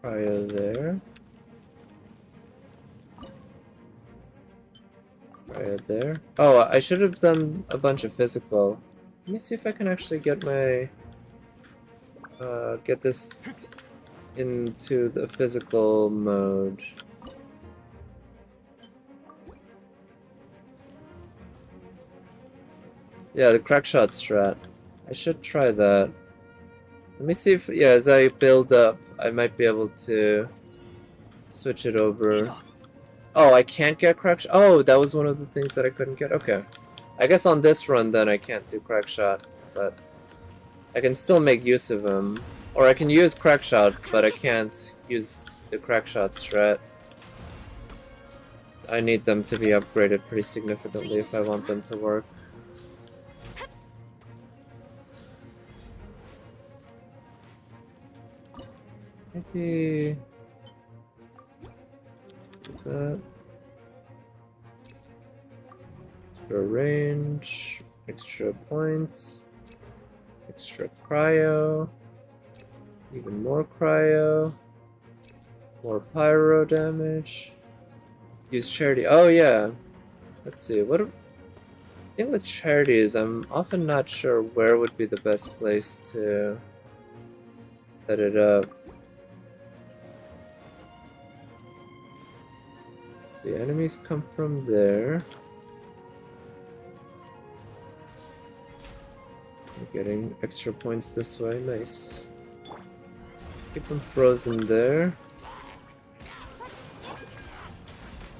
Cryo there. Cryo there. Oh, I should have done a bunch of physical. Let me see if I can actually get my... get this into the physical mode. Yeah, the crackshot strat. I should try that. Let me see if, yeah, as I build up, I might be able to switch it over. Oh, I can't get crackshot? Oh, that was one of the things that I couldn't get? Okay. I guess on this run then I can't do crackshot, but I can still make use of him. Or I can use crackshot, but I can't use the crackshot strat. I need them to be upgraded pretty significantly if I want them to work. Maybe do that. Extra range, extra points, extra cryo, even more cryo, more pyro damage. Use charity. Oh yeah. Let's see. What? The thing with charity is I'm often not sure where would be the best place to set it up. The enemies come from there. We're getting extra points this way, nice. Keep them frozen there.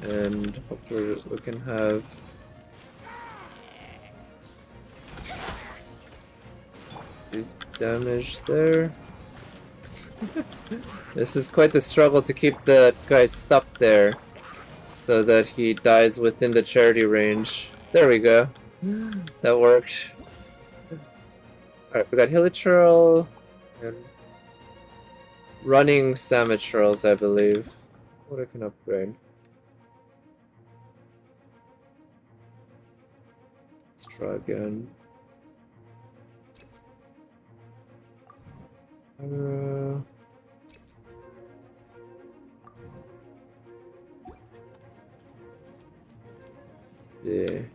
And hopefully we can have this damage there. This is quite the struggle to keep the guy stuck there so that he dies within the charity range. There we go. That worked. Alright, we got Hilichurl and running Samaturls, I believe. What I can upgrade. Let's try again. Let's see.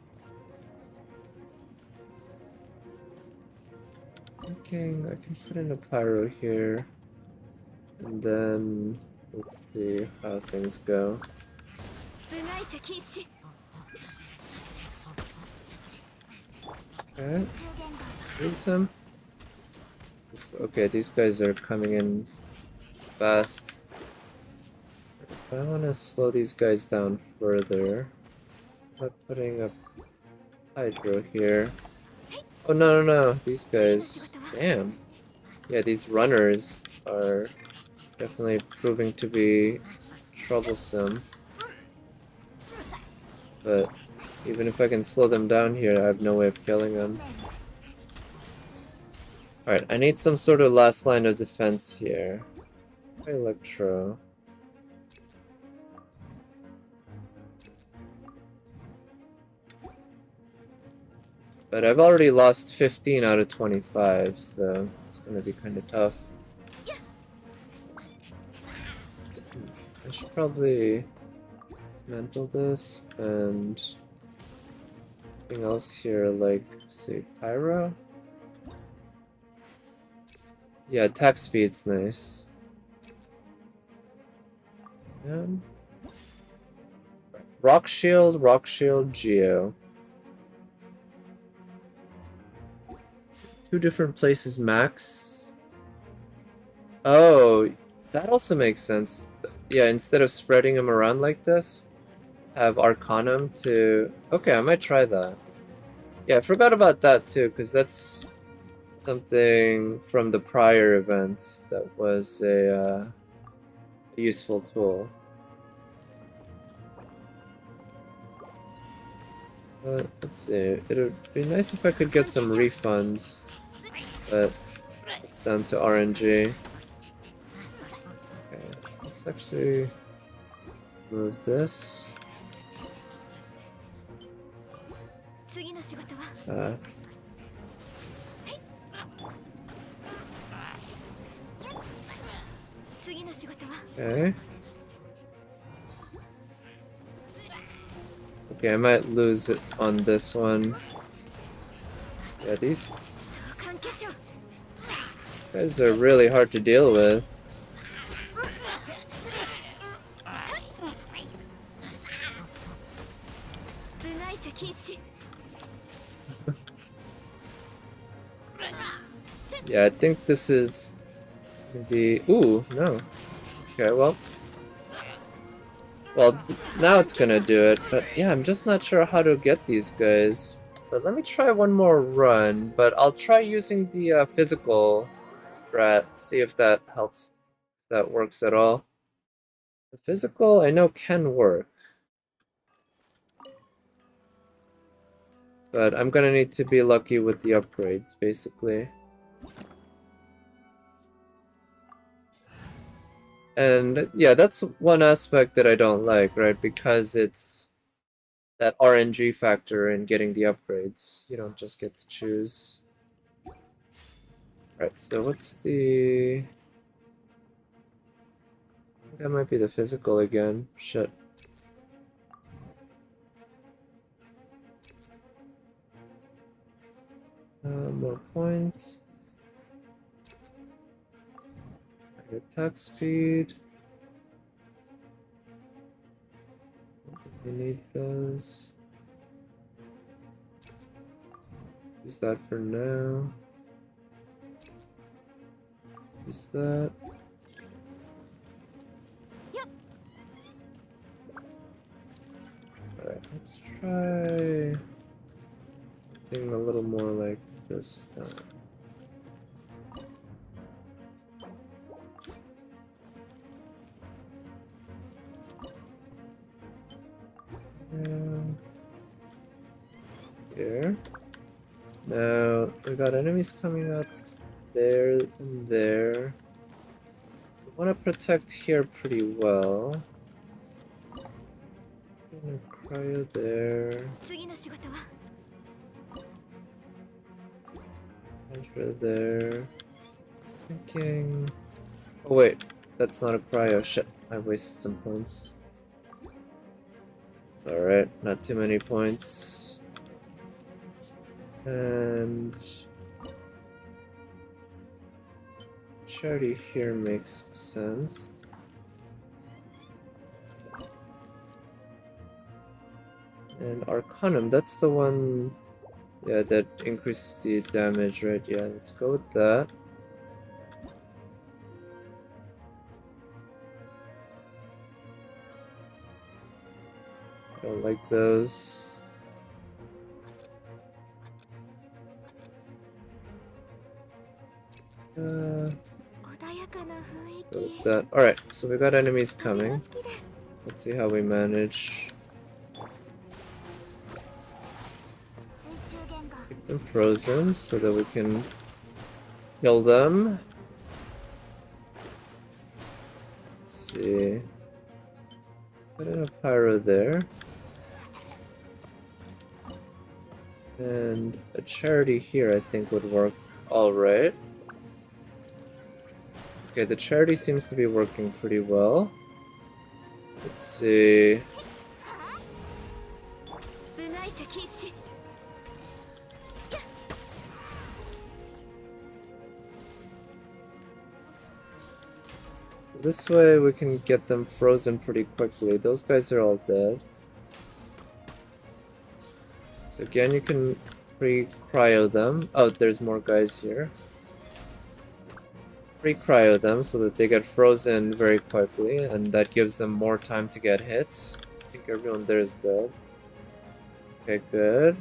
Thinking I can put in a pyro here, and then let's see how things go. 部外者禁止 Okay, freeze him. Okay, these guys are coming in fast. I want to slow these guys down further by putting a hydro here. Oh no, these guys. Damn. Yeah, these runners are definitely proving to be troublesome. But even if I can slow them down here, I have no way of killing them. Alright, I need some sort of last line of defense here. Electro. But I've already lost 15 out of 25, so it's gonna be kind of tough. I should probably dismantle this and something else here, like, say, Pyro? Yeah, attack speed's nice. And Rock Shield, Geo. Two different places max. Oh, that also makes sense. Yeah, instead of spreading them around like this, have Arcanum to... Okay, I might try that. Yeah, I forgot about that too, because that's something from the prior event that was a useful tool. Let's see, it would be nice if I could get some refunds, but it's down to RNG. Okay, let's actually move this. 次の仕事は 次の仕事は Okay. Okay, I might lose it on this one. Yeah, these 相関化粧 guys are really hard to deal with. 部外者禁止 Yeah, I think this is gonna be... Ooh, no. Okay, well, now it's gonna do it, but yeah, I'm just not sure how to get these guys. But let me try one more run, but I'll try using the physical strat, see if that helps, if that works at all. The physical, I know, can work. But I'm gonna need to be lucky with the upgrades, basically. And yeah, that's one aspect that I don't like, right? Because it's that RNG factor in getting the upgrades. You don't just get to choose. Right, so what's the... That might be the physical again. Shit. More points. Attack speed. We need those. Use that for now. Use that. Alright, let's try something a little more like this then. Here. Now we got enemies coming up there and there. We want to protect here pretty well. Gonna cryo there. 次の仕事は Enter there. Thinking. Oh wait, that's not a cryo. Shit, I wasted some points. It's alright, not too many points. And charity here makes sense. And Arcanum, that's the one, yeah, that increases the damage, right? Yeah, let's go with that. I don't like those. Go 穏やかな雰囲 with 気 that. Alright, so we got enemies とても coming. 好きです Let's see how we manage. 水中弦が Keep them frozen so that we can kill them. Let's see. Let's put in a pyro there. And a charity here I think would work alright. Okay, the charity seems to be working pretty well. Let's see. 部外者禁止 This way we can get them frozen pretty quickly. Those guys are all dead. So again, you can pre-cryo them. Oh, there's more guys here. Pre-cryo them so that they get frozen very quickly, and that gives them more time to get hit. I think everyone there is dead. Okay, good.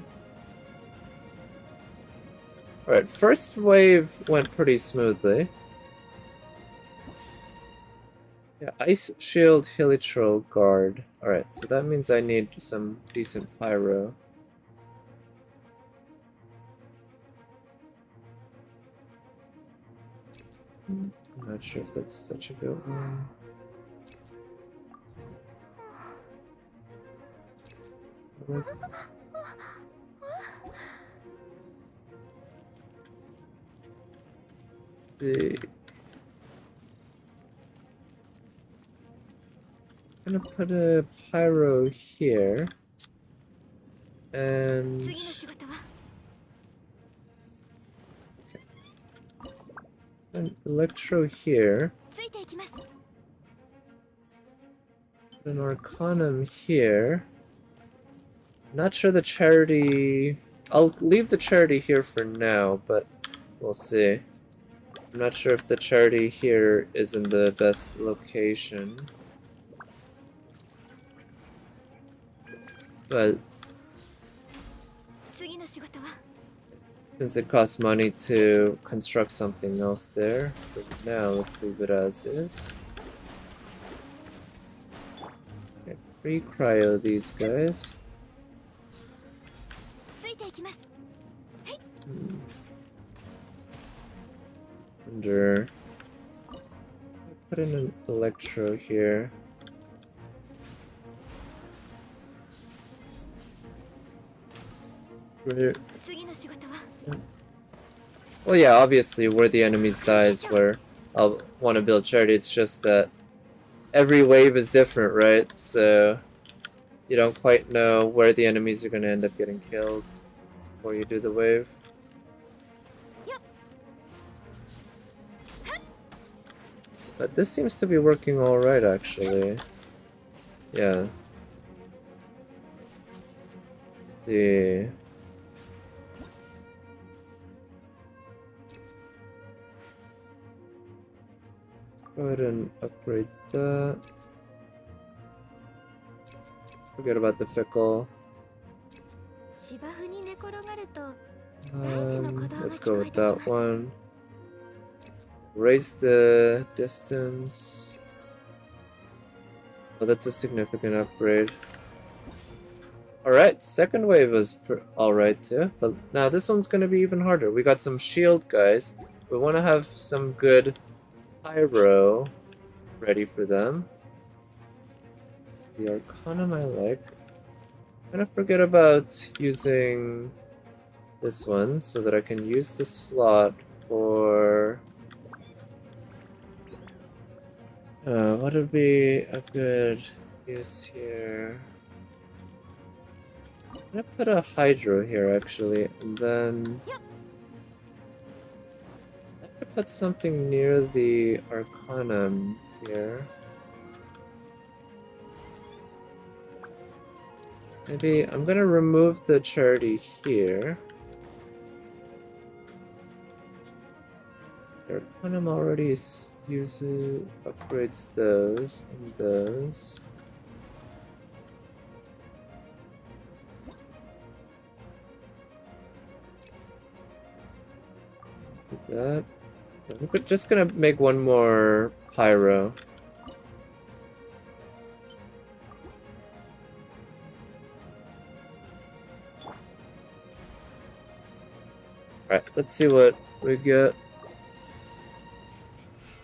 Alright, first wave went pretty smoothly. Yeah, Ice Shield, Helitro, Guard. Alright, so that means I need some decent pyro. I'm not sure if that's such a good one. Let's see. I'm gonna put a pyro here. And 次の仕事は an electro here. ついていきます An arcanum here. Not sure the charity. I'll leave the charity here for now, but we'll see. I'm not sure if the charity here is in the best location. But 次の仕事は since it costs money to construct something else there, for now let's leave it as is. Okay, pre-cryo these guys. ついていきます Under. Put in an electro here. Where- 次の仕事は Well, yeah, obviously where the enemies die is where I'll want to build charity. It's just that every wave is different, right? So you don't quite know where the enemies are going to end up getting killed before you do the wave. But this seems to be working alright, actually. Yeah. Let's see. Go ahead and upgrade that. Forget about the fickle. 芝生に寝転がると Let's go with that one. Raise the distance. Oh, that's a significant upgrade. Alright, second wave was alright too. But now this one's gonna be even harder. We got some shield guys. We want to have some good pyro ready for them. It's the Arcanum I like. I'm gonna forget about using this one so that I can use the slot for what would be a good use here? I'm gonna put a Hydro here actually, and then I have to put something near the Arcanum here. Maybe I'm gonna remove the Charity here. The Arcanum already upgrades those and those. That. We're just gonna make one more pyro. Alright, let's see what we get.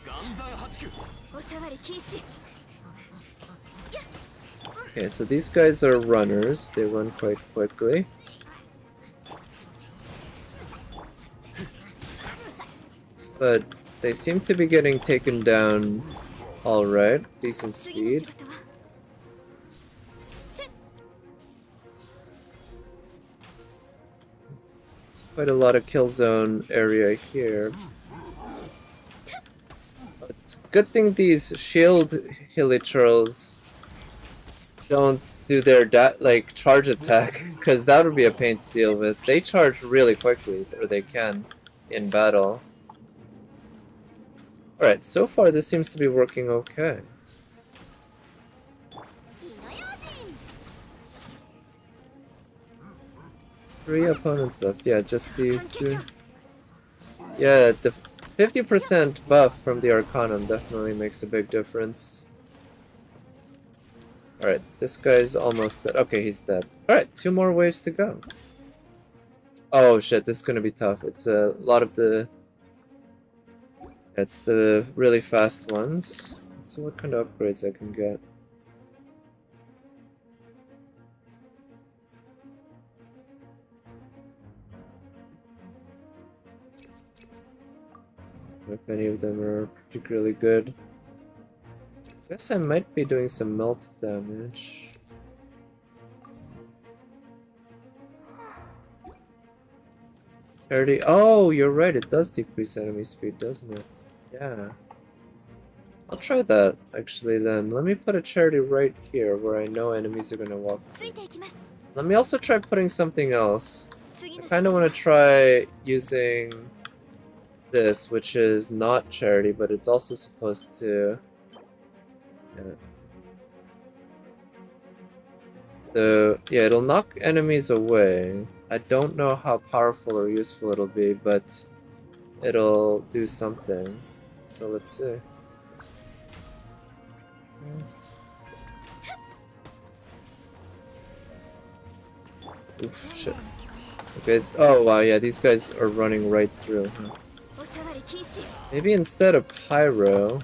岩山八九 おさわり禁止 Okay, so these guys are runners. They run quite quickly. But they seem to be getting taken down alright. Decent 次の仕 speed. 事は It's quite a lot of kill zone area here. It's a good thing these shield hilichurls don't do their like charge attack, because that would be a pain to deal with. They charge really quickly, or they can, in battle. Alright, so far this seems to be working okay. 火の用心 3 opponents left. Yeah, just these 関係 two. 者 Yeah, the 50% buff from the Arcanum definitely makes a big difference. Alright, this guy's almost dead. Okay, he's dead. Alright, 2 more waves to go. Oh shit, this is gonna be tough. It's a lot of the... It's the really fast ones. Let's see what kind of upgrades I can get. If any of them are particularly good. Guess I might be doing some melt damage. Charity. Oh, you're right. It does decrease enemy speed, doesn't it? Yeah. I'll try that actually then. Let me put a Charity right here where I know enemies are gonna walk. ついていきます Let me also try putting something else. 次 I の仕 kind 事 of は want to try using this, which is not Charity, but it's also supposed to... Yeah. So, yeah, it'll knock enemies away. I don't know how powerful or useful it'll be, but it'll do something. So let's see. Oof, shit. Okay, oh wow, yeah, these guys are running right through. Huh? おさわり禁止 Maybe instead of Pyro...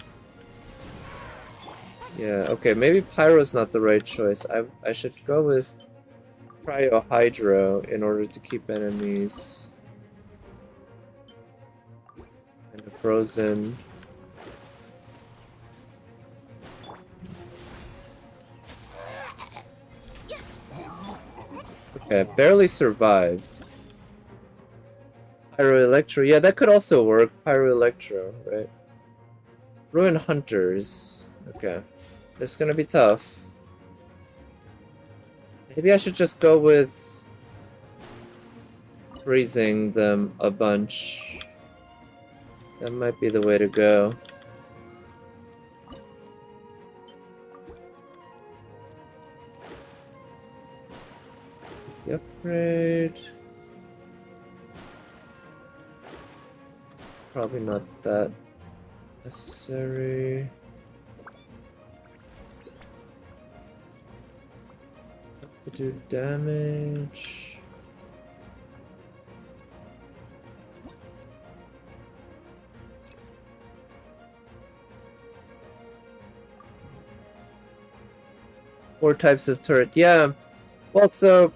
Yeah, okay, maybe Pyro's not the right choice. I should go with Cryo Hydro in order to keep enemies kind of frozen. Okay, I barely survived. Pyro Electro, yeah, that could also work. Pyro Electro, right? Ruin Hunters. Okay. It's gonna be tough. Maybe I should just go with freezing them a bunch. That might be the way to go. The upgrade. It's probably not that necessary. To do damage. Four types of turret. Yeah. Well, so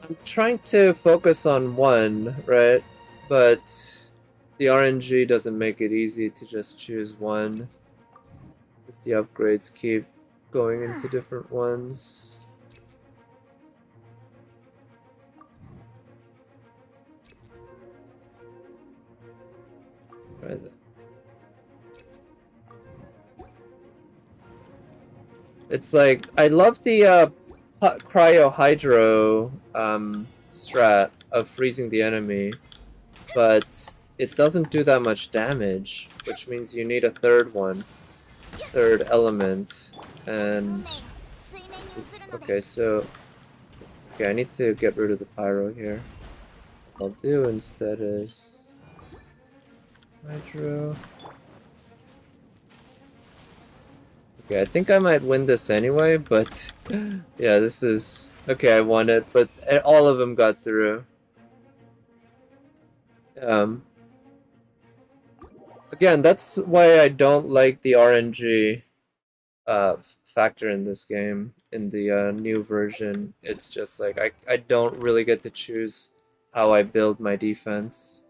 I'm trying to focus on one, right? But the RNG doesn't make it easy to just choose one. Because the upgrades keep going into different ones. Right. It's like I love the cryo hydro strat of freezing the enemy, but it doesn't do that much damage, which means you need a third element. And okay, so I need to get rid of the pyro here. What I'll do instead is hydro. Okay, I think I might win this anyway, but yeah, this is okay. I won it, but all of them got through. Again, that's why I don't like the RNG factor in this game. In the new version, it's just like I don't really get to choose how I build my defense.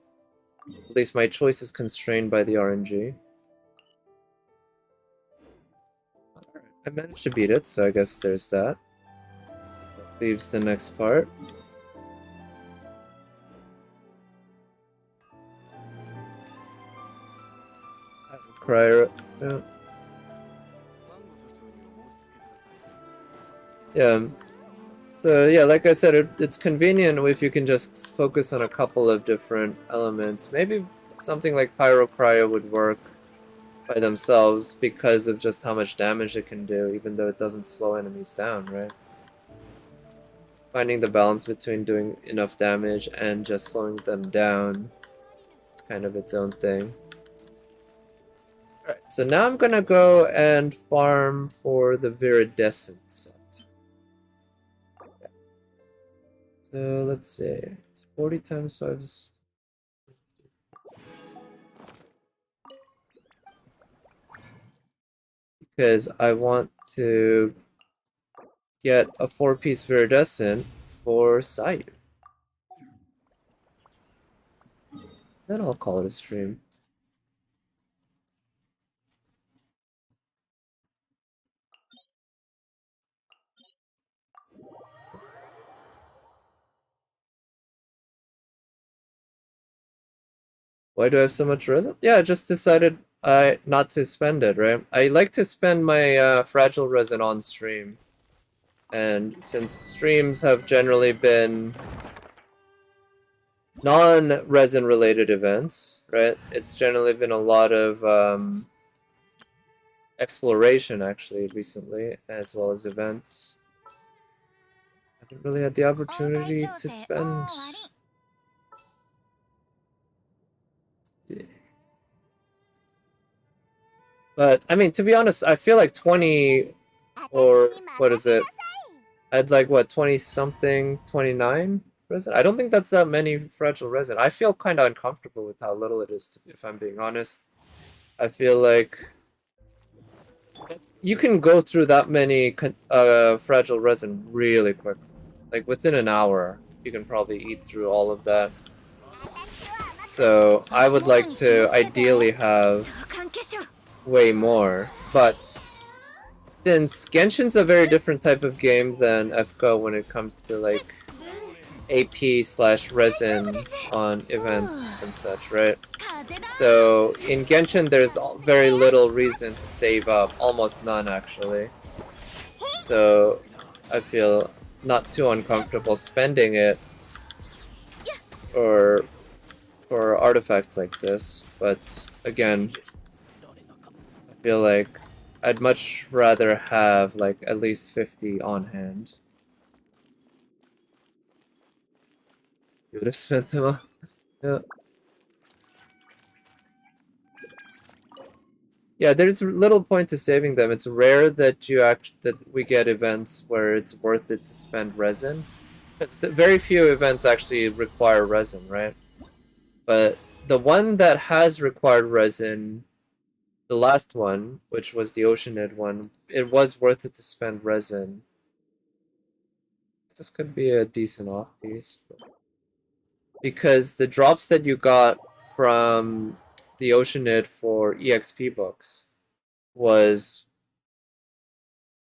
At least my choice is constrained by the RNG. I managed to beat it, so I guess there's that. That leaves the next part. Crier. Yeah. So yeah, like I said, it's convenient if you can just focus on a couple of different elements. Maybe something like Pyro Cryo would work by themselves because of just how much damage it can do, even though it doesn't slow enemies down, right? Finding the balance between doing enough damage and just slowing them down, it's kind of its own thing. Alright, so now I'm gonna go and farm for the Viridescent set. Okay. So let's see, it's 40 times 5 is... because I want to get a 4-piece Viridescent for Sayu. Then I'll call it a stream. Why do I have so much resin? Yeah, I just decided not to spend it, right? I like to spend my fragile resin on stream. And since streams have generally been non-resin related events, right? It's generally been a lot of exploration actually recently, as well as events. I haven't really had the opportunity to spend... But, I mean, to be honest, I feel like 20, or what is it? I'd like, what, 20-something, 29 resin? I don't think that's that many fragile resin. I feel kind of uncomfortable with how little it is, if I'm being honest. I feel like you can go through that many fragile resin really quickly. Like, within an hour, you can probably eat through all of that. So, I would like to ideally have way more, but since Genshin's a very different type of game than FGO when it comes to like AP/resin on events and such, right? So in Genshin, there's very little reason to save up, almost none actually. So I feel not too uncomfortable spending it for artifacts like this. But again, I feel like I'd much rather have like at least 50 on hand. You would have spent them all. Yeah. Yeah, there's little point to saving them. It's rare that that we get events where it's worth it to spend resin. Very few events actually require resin, right? But the one that has required resin, the last one, which was the Oceanid one, it was worth it to spend resin. This could be a decent off piece. Because the drops that you got from the Oceanid for EXP books was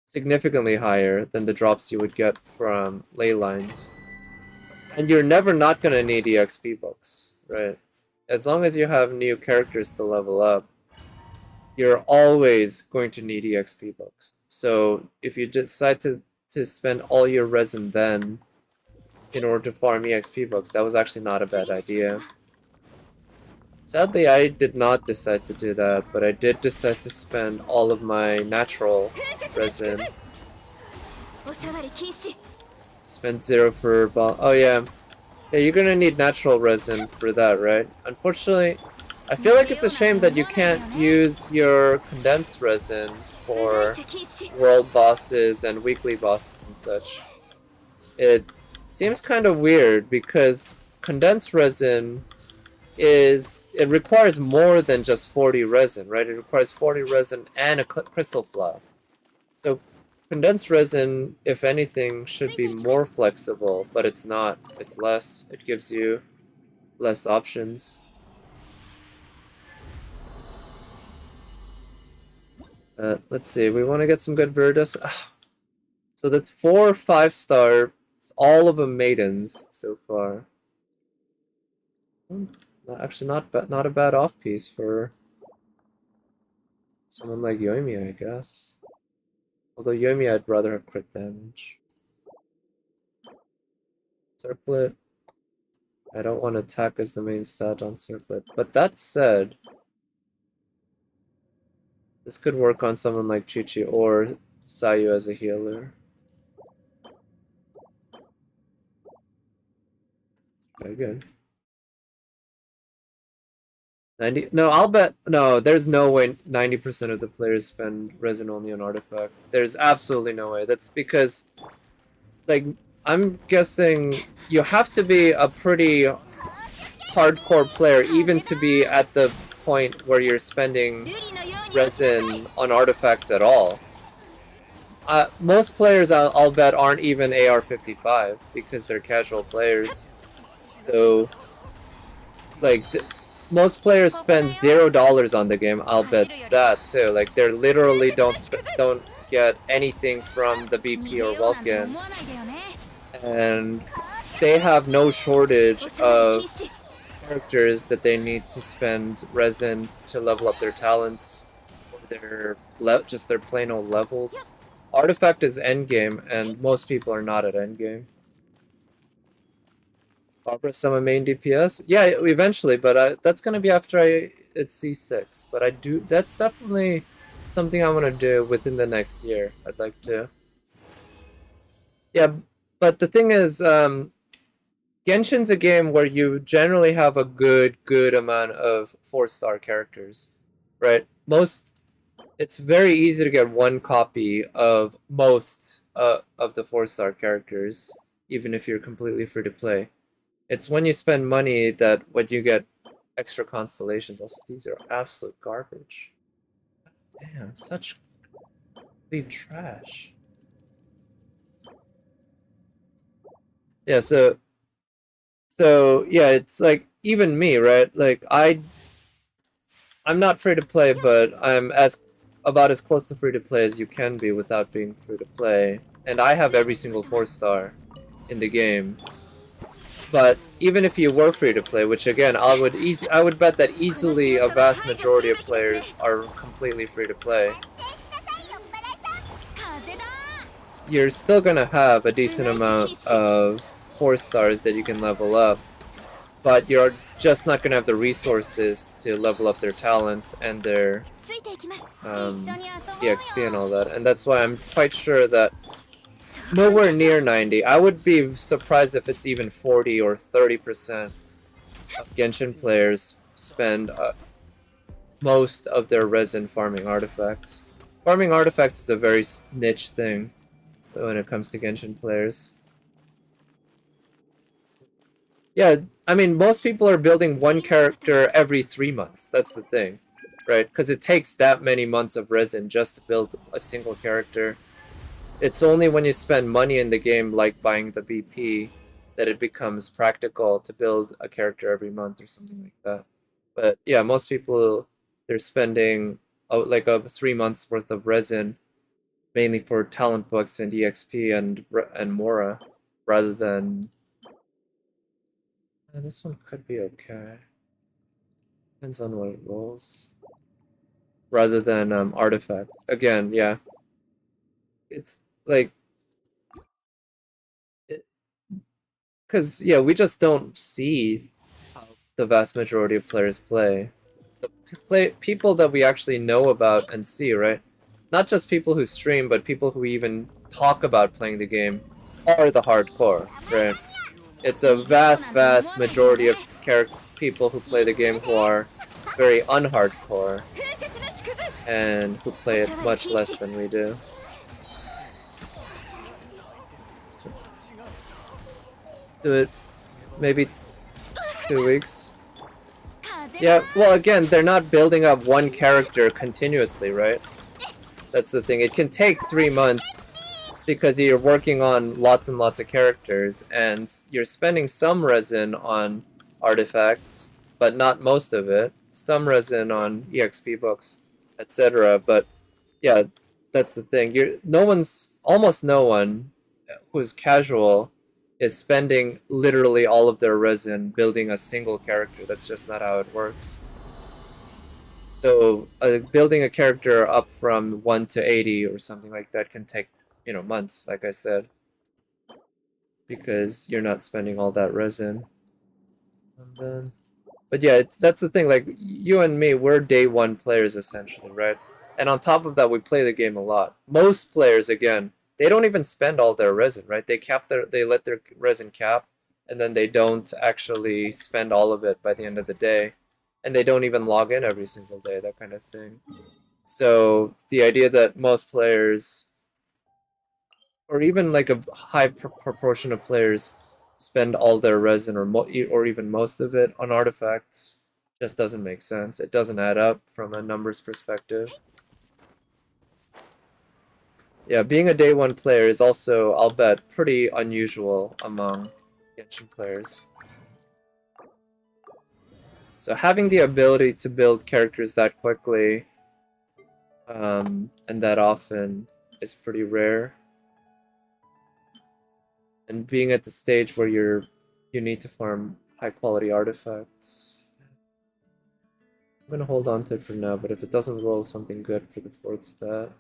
significantly higher than the drops you would get from ley lines. And you're never not going to need EXP books, right? As long as you have new characters to level up, you're always going to need EXP books. So if you decide to spend all your resin then in order to farm EXP books, that was actually not a bad idea. Sadly, I did not decide to do that, but I did decide to spend all of my natural resin. Spend 0 for ball. Oh yeah. Yeah, you're gonna need natural resin for that, right? Unfortunately, I feel like it's a shame that you can't use your condensed resin for world bosses and weekly bosses and such. It seems kind of weird because condensed resin it requires more than just 40 resin, right? It requires 40 resin and a crystal flower. So condensed resin, if anything, should be more flexible, but it's not. It's less. It gives you less options. Let's see. We want to get some good Viridus. So that's 4 5-star, all of them maidens so far. Actually, not a bad off piece for someone like Yoimiya, I guess. Although Yoimiya, I'd rather have crit damage. Circlet. I don't want attack as the main stat on Circlet. But that said, this could work on someone like Chi-Chi or Sayu as a healer. Very good. 90? No, I'll bet. No, there's no way 90% of the players spend resin only on artifact. There's absolutely no way. That's because, like, I'm guessing you have to be a pretty hardcore player even to be at the point where you're spending resin on artifacts at all. Most players, I'll bet, aren't even AR-55 because they're casual players. So, like, most players spend $0 on the game. I'll bet that too. Like, they literally don't get anything from the BP or Vulcan, and they have no shortage of characters that they need to spend resin to level up their talents, or just their plain old levels. Artifact is endgame, and most people are not at endgame. Barbara summon main DPS? Yeah, eventually, but that's gonna be after it's C6. But that's definitely something I want to do within the next year. I'd like to. Yeah, but the thing is, Genshin's a game where you generally have a good amount of 4-star characters, right? It's very easy to get one copy of most of the 4-star characters, even if you're completely free to play. It's when you spend money that when you get extra constellations. Also, these are absolute garbage. Damn, such complete trash. Yeah, so yeah, it's like even me, right? Like I'm not free to play, but I'm about as close to free to play as you can be without being free to play. And I have every single 4-star in the game. But even if you were free to play, which again I would bet that easily a vast majority of players are completely free to play, you're still gonna have a decent amount of 4-stars that you can level up, but you're just not gonna have the resources to level up their talents and their EXP and all that. And that's why I'm quite sure that nowhere near 90. I would be surprised if it's even 40 or 30% of Genshin players spend most of their resin farming artifacts. Farming artifacts is a very niche thing when it comes to Genshin players. Yeah, I mean, most people are building one character every 3 months. That's the thing, right? Because it takes that many months of resin just to build a single character. It's only when you spend money in the game, like buying the BP, that it becomes practical to build a character every month or something like that. But yeah, most people, they're spending like 3 months worth of resin, mainly for talent books and EXP and Mora, rather than... this one could be okay. Depends on what it rolls. Rather than artifact. Again, yeah. It's like... Because, yeah, we just don't see how the vast majority of players play. The people that we actually know about and see, right? Not just people who stream, but people who even talk about playing the game are the hardcore, right? It's a vast majority of people who play the game who are very unhardcore and who play it much less than we do. Do it maybe 2 weeks. Yeah, well, again, they're not building up one character continuously, right? That's the thing. It can take 3 months because you're working on lots and lots of characters, and you're spending some resin on artifacts, but not most of it. Some resin on EXP books, etc. But yeah, that's the thing. Almost no one who's casual is spending literally all of their resin building a single character. That's just not how it works. So building a character up from 1 to 80 or something like that can take, months, like I said, because you're not spending all that resin. And then, but yeah, that's the thing. Like you and me, we're day 1 players essentially, right? And on top of that, we play the game a lot. Most players, again, they don't even spend all their resin, right? They let their resin cap, and then they don't actually spend all of it by the end of the day, and they don't even log in every single day, that kind of thing. So the idea that most players, or even like a high proportion of players, spend all their resin or even most of it on artifacts just doesn't make sense. It doesn't add up from a numbers perspective. Yeah, being a day 1 player is also, I'll bet, pretty unusual among Genshin players. So having the ability to build characters that quickly and that often is pretty rare. And being at the stage where you need to farm high quality artifacts. I'm gonna hold on to it for now, but if it doesn't roll something good for the 4th stat.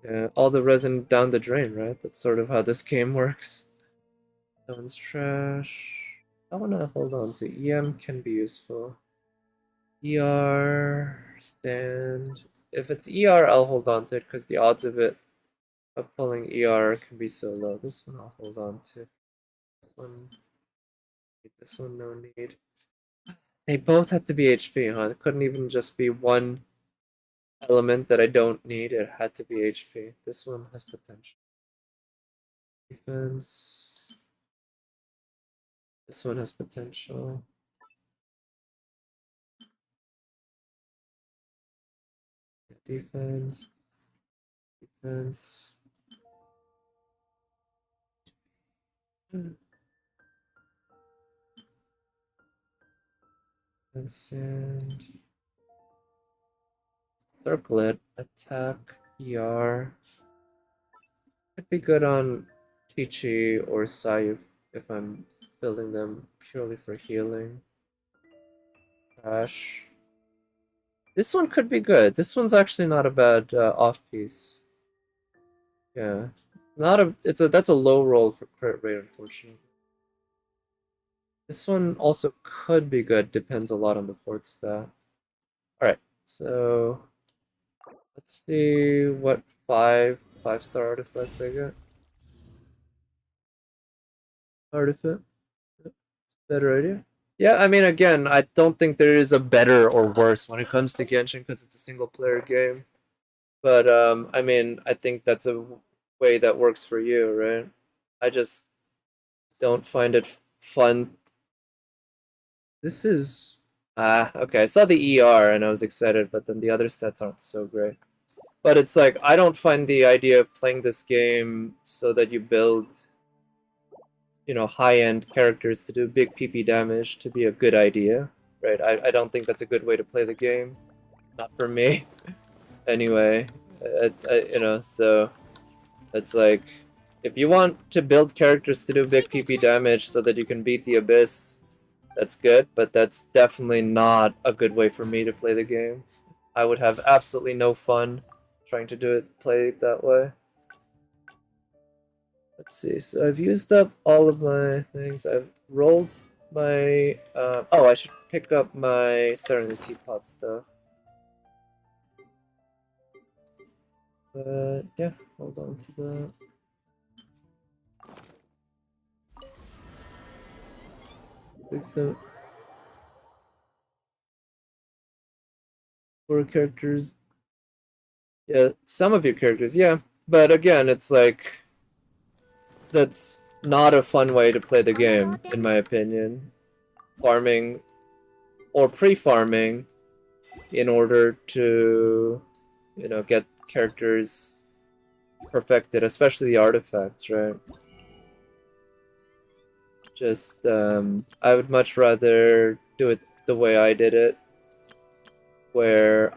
Yeah, all the resin down the drain, right? That's sort of how this game works. That one's trash. I wanna hold on to EM, can be useful. ER, stand. If it's ER, I'll hold on to it because the odds of pulling ER can be so low. This one I'll hold on to. This one no need. They both had to be HP, huh? It couldn't even just be one element that I don't need. It had to be HP. This one has potential. Defense. This one has potential. Defense. Defense. And sand. Circle it. Attack. ER. Could be good on Chi or Sai if I'm building them purely for healing. Crash. This one could be good. This one's actually not a bad off-piece. Yeah. Not a that's a low roll for crit rate, unfortunately. This one also could be good, depends a lot on the fourth stat. Alright, so let's see what five-star artifacts I get. Artifact. Better idea. Yeah, I mean, again, I don't think there is a better or worse when it comes to Genshin because it's a single player game. But I mean, I think that's a way that works for you, right? I just don't find it fun. This is okay. I saw the ER and I was excited, but then the other stats aren't so great. But it's like I don't find the idea of playing this game so that you build, you know, high-end characters to do big PP damage to be a good idea, right? I don't think that's a good way to play the game. Not for me. Anyway, you know, so it's like if you want to build characters to do big PP damage so that you can beat the Abyss, that's good, but that's definitely not a good way for me to play the game. I would have absolutely no fun trying to play it that way. Let's see, so I've used up all of my things. I've rolled my... oh, I should pick up my Serenity Pot stuff. But yeah, hold on to that. So 4 characters. Yeah, some of your characters, yeah. But again, it's like that's not a fun way to play the game, in my opinion. Farming or pre-farming in order to, you know, get characters perfected, especially the artifacts, right? Just, I would much rather do it the way I did it, where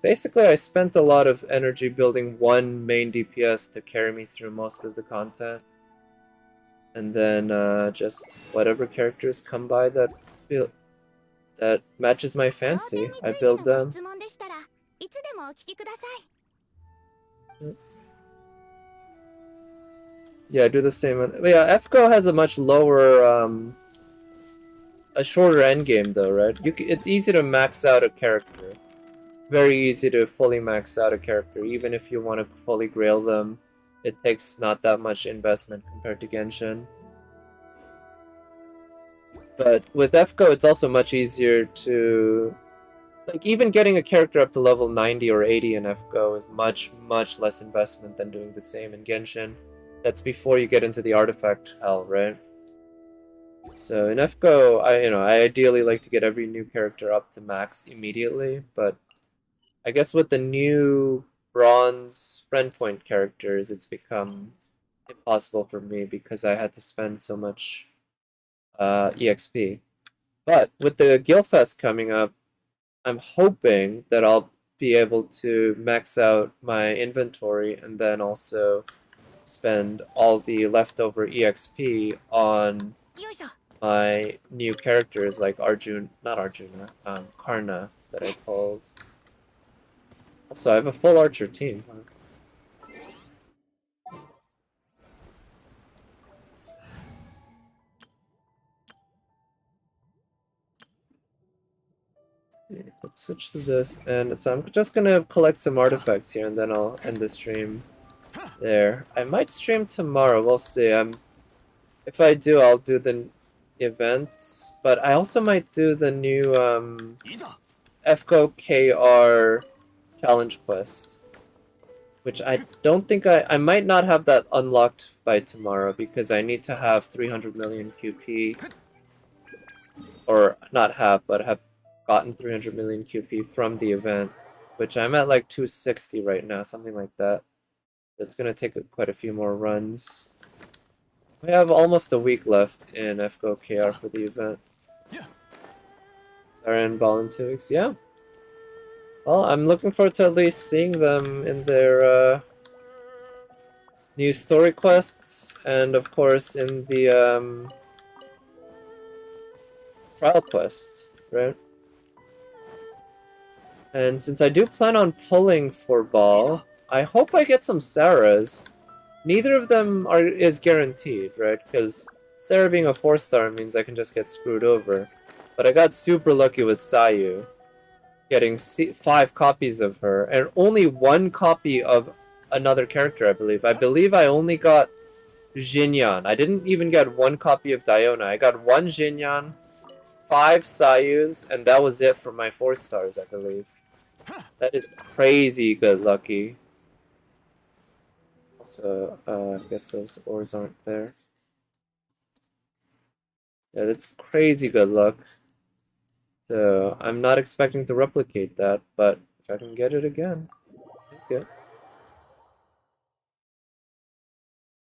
basically I spent a lot of energy building one main DPS to carry me through most of the content. And then just whatever characters come by that matches my fancy, I build them. Yeah, I do the same one. But yeah, FGO has a much lower, a shorter endgame though, right? It's easy to max out a character. Very easy to fully max out a character, even if you want to fully grail them. It takes not that much investment compared to Genshin. But with FGO, it's also much easier to... Like, even getting a character up to level 90 or 80 in FGO is much, much less investment than doing the same in Genshin. That's before you get into the artifact hell, right? So in FGO, I ideally like to get every new character up to max immediately, but I guess with the new bronze friend point characters, it's become impossible for me because I had to spend so much EXP. But with the Guildfest coming up, I'm hoping that I'll be able to max out my inventory and then also spend all the leftover EXP on my new characters like Karna that I pulled. Also, I have a full archer team. Let's switch to this, and so I'm just gonna collect some artifacts here, and then I'll end the stream there. I might stream tomorrow. We'll see. If I do, I'll do the events, but I also might do the new FGO KR challenge quest, which I don't think I might not have that unlocked by tomorrow because I need to have 300 million QP, or not have, but have gotten 300 million QP from the event, which I'm at like 260 right now, something like that. It's gonna take quite a few more runs. We have almost a week left in FGO KR for the event. Siren, Ball, and 2x, yeah. Well, I'm looking forward to at least seeing them in their new story quests, and of course in the trial quest, right? And since I do plan on pulling for Ball, I hope I get some Sarahs. Neither of them is guaranteed, right? Because Sarah being a 4-star means I can just get screwed over. But I got super lucky with Sayu, getting 5 copies of her, and only 1 copy of another character, I believe. I believe I only got Jinyan. I didn't even get 1 copy of Diona. I got 1 Jinyan, 5 Sayus, and that was it for my 4-stars, I believe. That is crazy good lucky. Also, I guess those ores aren't there. Yeah, that's crazy good luck. So, I'm not expecting to replicate that, but if I can get it again, take it.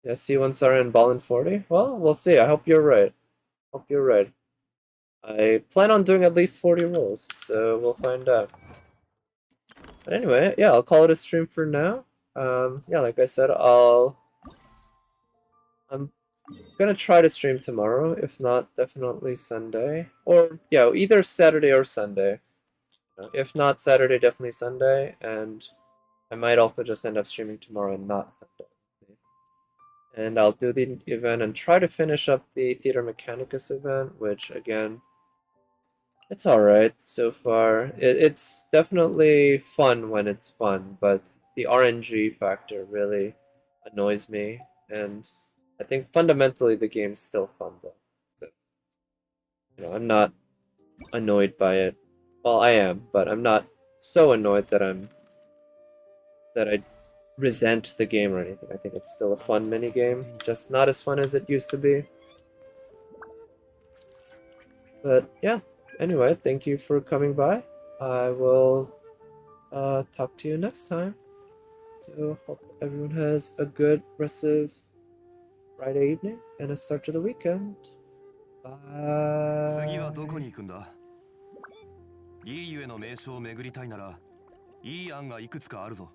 Yeah, C1 Sarah and Ball in 40? Well, we'll see. I hope you're right. Hope you're right. I plan on doing at least 40 rolls, so we'll find out. But anyway, yeah, I'll call it a stream for now. Yeah, like I said, I'm gonna try to stream tomorrow. If not, definitely Sunday. Or, yeah, either Saturday or Sunday. If not Saturday, definitely Sunday. And I might also just end up streaming tomorrow and not Sunday. And I'll do the event and try to finish up the Theater Mechanicus event, which, again, it's alright so far. It's definitely fun when it's fun, but the RNG factor really annoys me, and I think fundamentally the game's still fun though. So, I'm not annoyed by it. Well, I am, but I'm not so annoyed that I resent the game or anything. I think it's still a fun minigame, just not as fun as it used to be. But yeah. Anyway, thank you for coming by. I will talk to you next time. So hope everyone has a good rest of Friday evening and a start to the weekend. 次はどこ Bye. に行くんだ？いいゆえの名所を巡りたいなら、いい案がいくつかあるぞ。